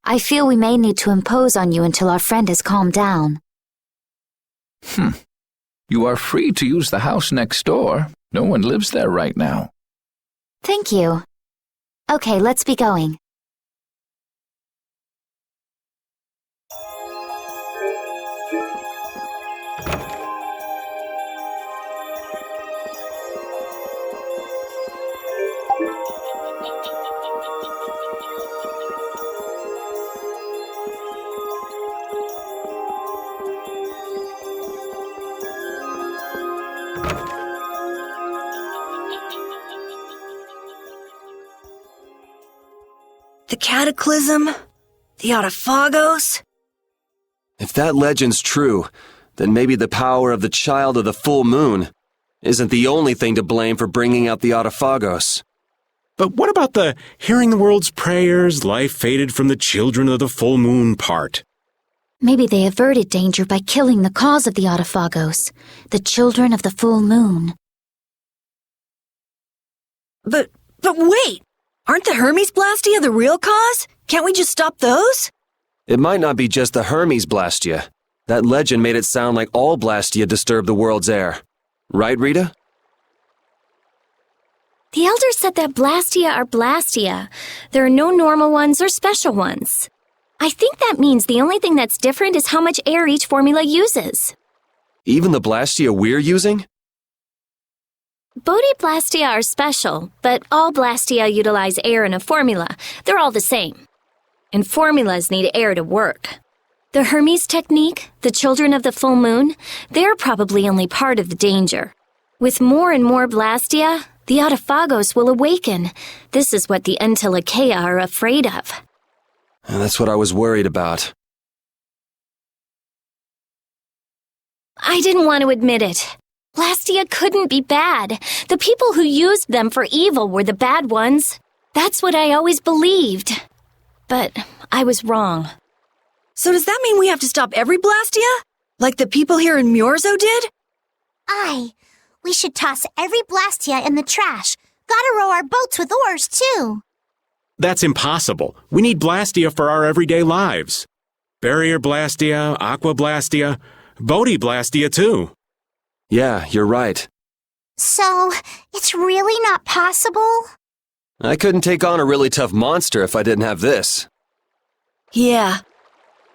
I feel we may need to impose on you until our friend has calmed down. You are free to use the house next door. No one lives there right now. Thank you. Okay, let's be going. The Cataclysm? The Autophagos? If that legend's true, then maybe the power of the child of the full moon isn't the only thing to blame for bringing out the Autophagos. But what about the hearing the world's prayers, life faded from the children of the full moon part? Maybe they averted danger by killing the cause of the Autophagos, the children of the full moon. But wait! Aren't the Hermes Blastia the real cause? Can't we just stop those? It might not be just the Hermes Blastia. That legend made it sound like all Blastia disturb the world's air. Right, Rita? The elders said that Blastia are Blastia. There are no normal ones or special ones. I think that means the only thing that's different is how much air each formula uses. Even the Blastia we're using? Bodhi-Blastia are special, but all Blastia utilize air in a formula. They're all the same. And formulas need air to work. The Hermes technique, the children of the full moon, they're probably only part of the danger. With more and more Blastia, the Autophagos will awaken. This is what the Entelekea are afraid of. And that's what I was worried about. I didn't want to admit it. Blastia couldn't be bad. The people who used them for evil were the bad ones. That's what I always believed. But I was wrong. So does that mean we have to stop every Blastia? Like the people here in Myorzo did? Aye. We should toss every Blastia in the trash. Gotta row our boats with oars, too. That's impossible. We need Blastia for our everyday lives. Barrier Blastia, Aqua Blastia, Bodhi Blastia too. Yeah, you're right. So, it's really not possible? I couldn't take on a really tough monster if I didn't have this. Yeah.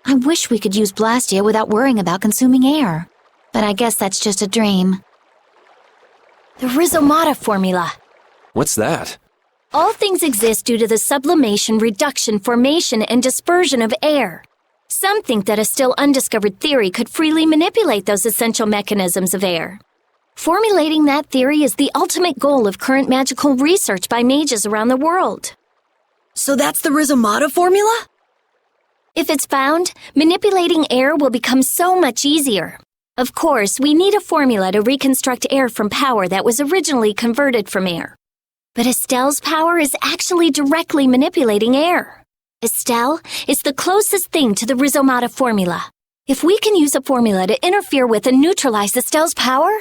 I wish we could use Blastia without worrying about consuming air. But I guess that's just a dream. The Rhizomata formula. What's that? All things exist due to the sublimation, reduction, formation, and dispersion of air. Some think that a still undiscovered theory could freely manipulate those essential mechanisms of air. Formulating that theory is the ultimate goal of current magical research by mages around the world. So that's the Rhizomata formula? If it's found, manipulating air will become so much easier. Of course, we need a formula to reconstruct air from power that was originally converted from air. But Estelle's power is actually directly manipulating air. Estelle is the closest thing to the Rhizomata formula. If we can use a formula to interfere with and neutralize Estelle's power...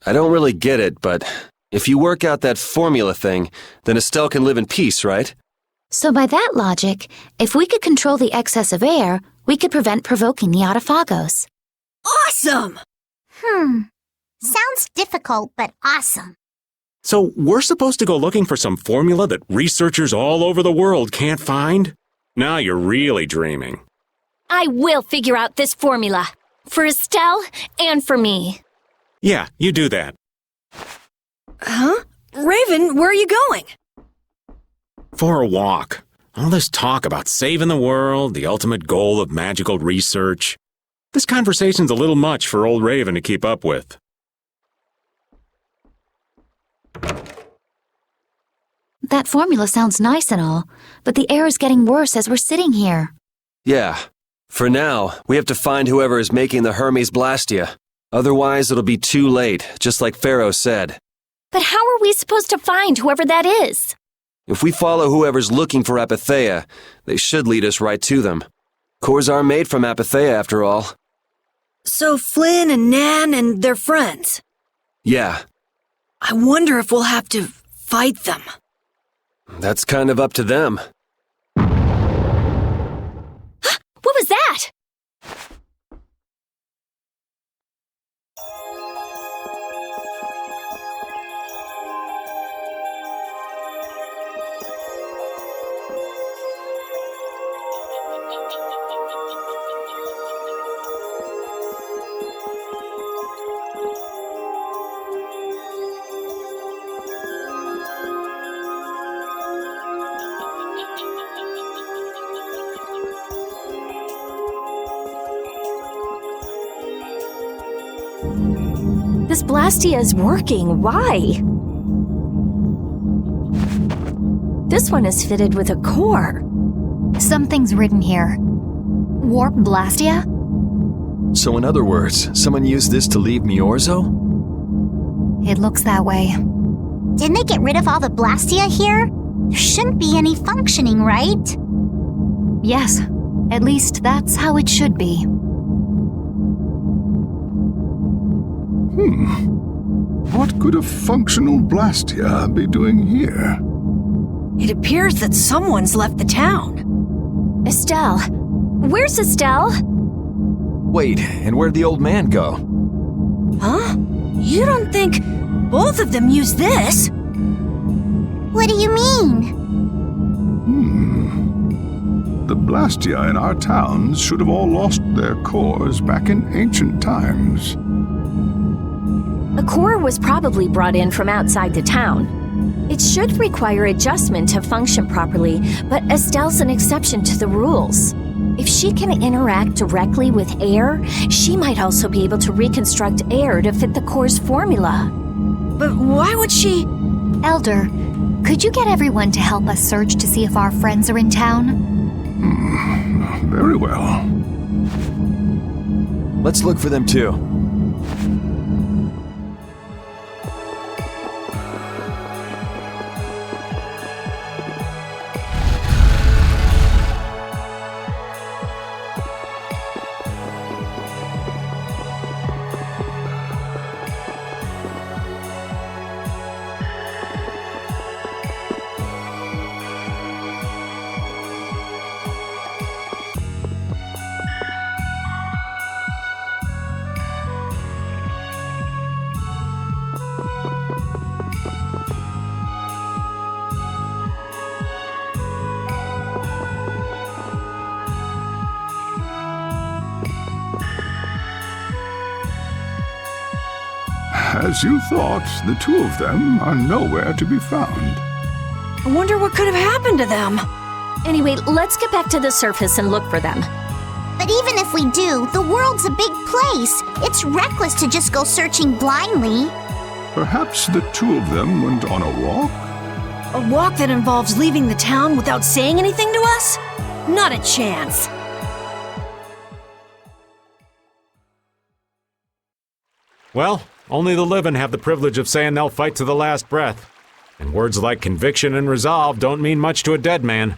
I don't really get it, but if you work out that formula thing, then Estelle can live in peace, right? So by that logic, if we could control the excess of air, we could prevent provoking the Autophagos. Awesome! Sounds difficult, but awesome. So we're supposed to go looking for some formula that researchers all over the world can't find? Now you're really dreaming. I will figure out this formula. For Estelle and for me. Yeah, you do that. Huh? Raven, where are you going? For a walk. All this talk about saving the world, the ultimate goal of magical research. This conversation's a little much for old Raven to keep up with. That formula sounds nice and all, but the air is getting worse as we're sitting here. Yeah. For now, we have to find whoever is making the Hermes Blastia. Otherwise, it'll be too late, just like Pharaoh said. But how are we supposed to find whoever that is? If we follow whoever's looking for Apatheia, they should lead us right to them. Cores are made from Apatheia, after all. So Flynn and Nan and their friends? Yeah. I wonder if we'll have to fight them. That's kind of up to them. What was that? This Blastia is working. Why? This one is fitted with a core. Something's written here. Warp Blastia? So in other words, someone used this to leave Myorzo? It looks that way. Didn't they get rid of all the Blastia here? There shouldn't be any functioning, right? Yes. At least that's how it should be. What could a functional Blastia be doing here? It appears that someone's left the town. Estelle. Where's Estelle? Wait, and where'd the old man go? Huh? You don't think both of them used this? What do you mean? The Blastia in our towns should have all lost their cores back in ancient times. A core was probably brought in from outside the town. It should require adjustment to function properly, but Estelle's an exception to the rules. If she can interact directly with air, she might also be able to reconstruct air to fit the core's formula. But why would she? Elder, could you get everyone to help us search to see if our friends are in town? Very well. Let's look for them too. As you thought, the two of them are nowhere to be found. I wonder what could have happened to them. Anyway, let's get back to the surface and look for them. But even if we do, the world's a big place. It's reckless to just go searching blindly. Perhaps the two of them went on a walk? A walk that involves leaving the town without saying anything to us? Not a chance. Well, only the living have the privilege of saying they'll fight to the last breath. And words like conviction and resolve don't mean much to a dead man.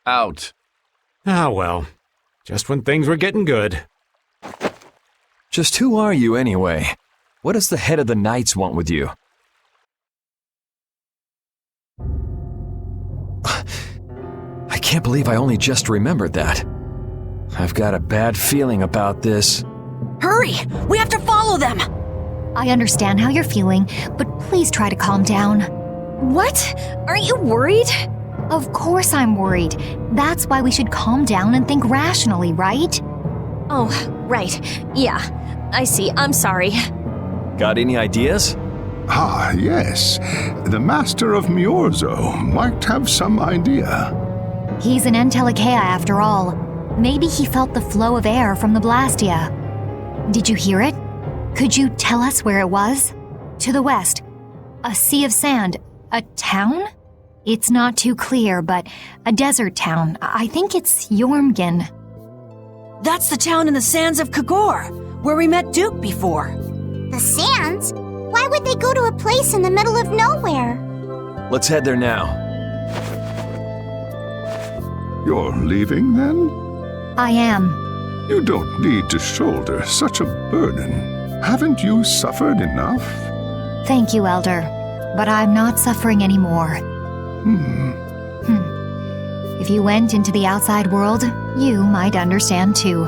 Out. Ah, well. Just when things were getting good. Just who are you anyway? What does the head of the Knights want with you? I can't believe I only just remembered that. I've got a bad feeling about this. Hurry! We have to follow them! I understand how you're feeling, but please try to calm down. What? Aren't you worried? Of course I'm worried. That's why we should calm down and think rationally, right? Oh, right. Yeah, I see. I'm sorry. Got any ideas? Ah, yes. The Master of Miorzo might have some idea. He's an Entelekea after all. Maybe he felt the flow of air from the Blastia. Did you hear it? Could you tell us where it was? To the west. A sea of sand. A town? It's not too clear, but a desert town. I think it's Jormgen. That's the town in the sands of Kagor, where we met Duke before. The sands? Why would they go to a place in the middle of nowhere? Let's head there now. You're leaving, then? I am. You don't need to shoulder such a burden. Haven't you suffered enough? Thank you, Elder. But I'm not suffering anymore. If you went into the outside world, you might understand too.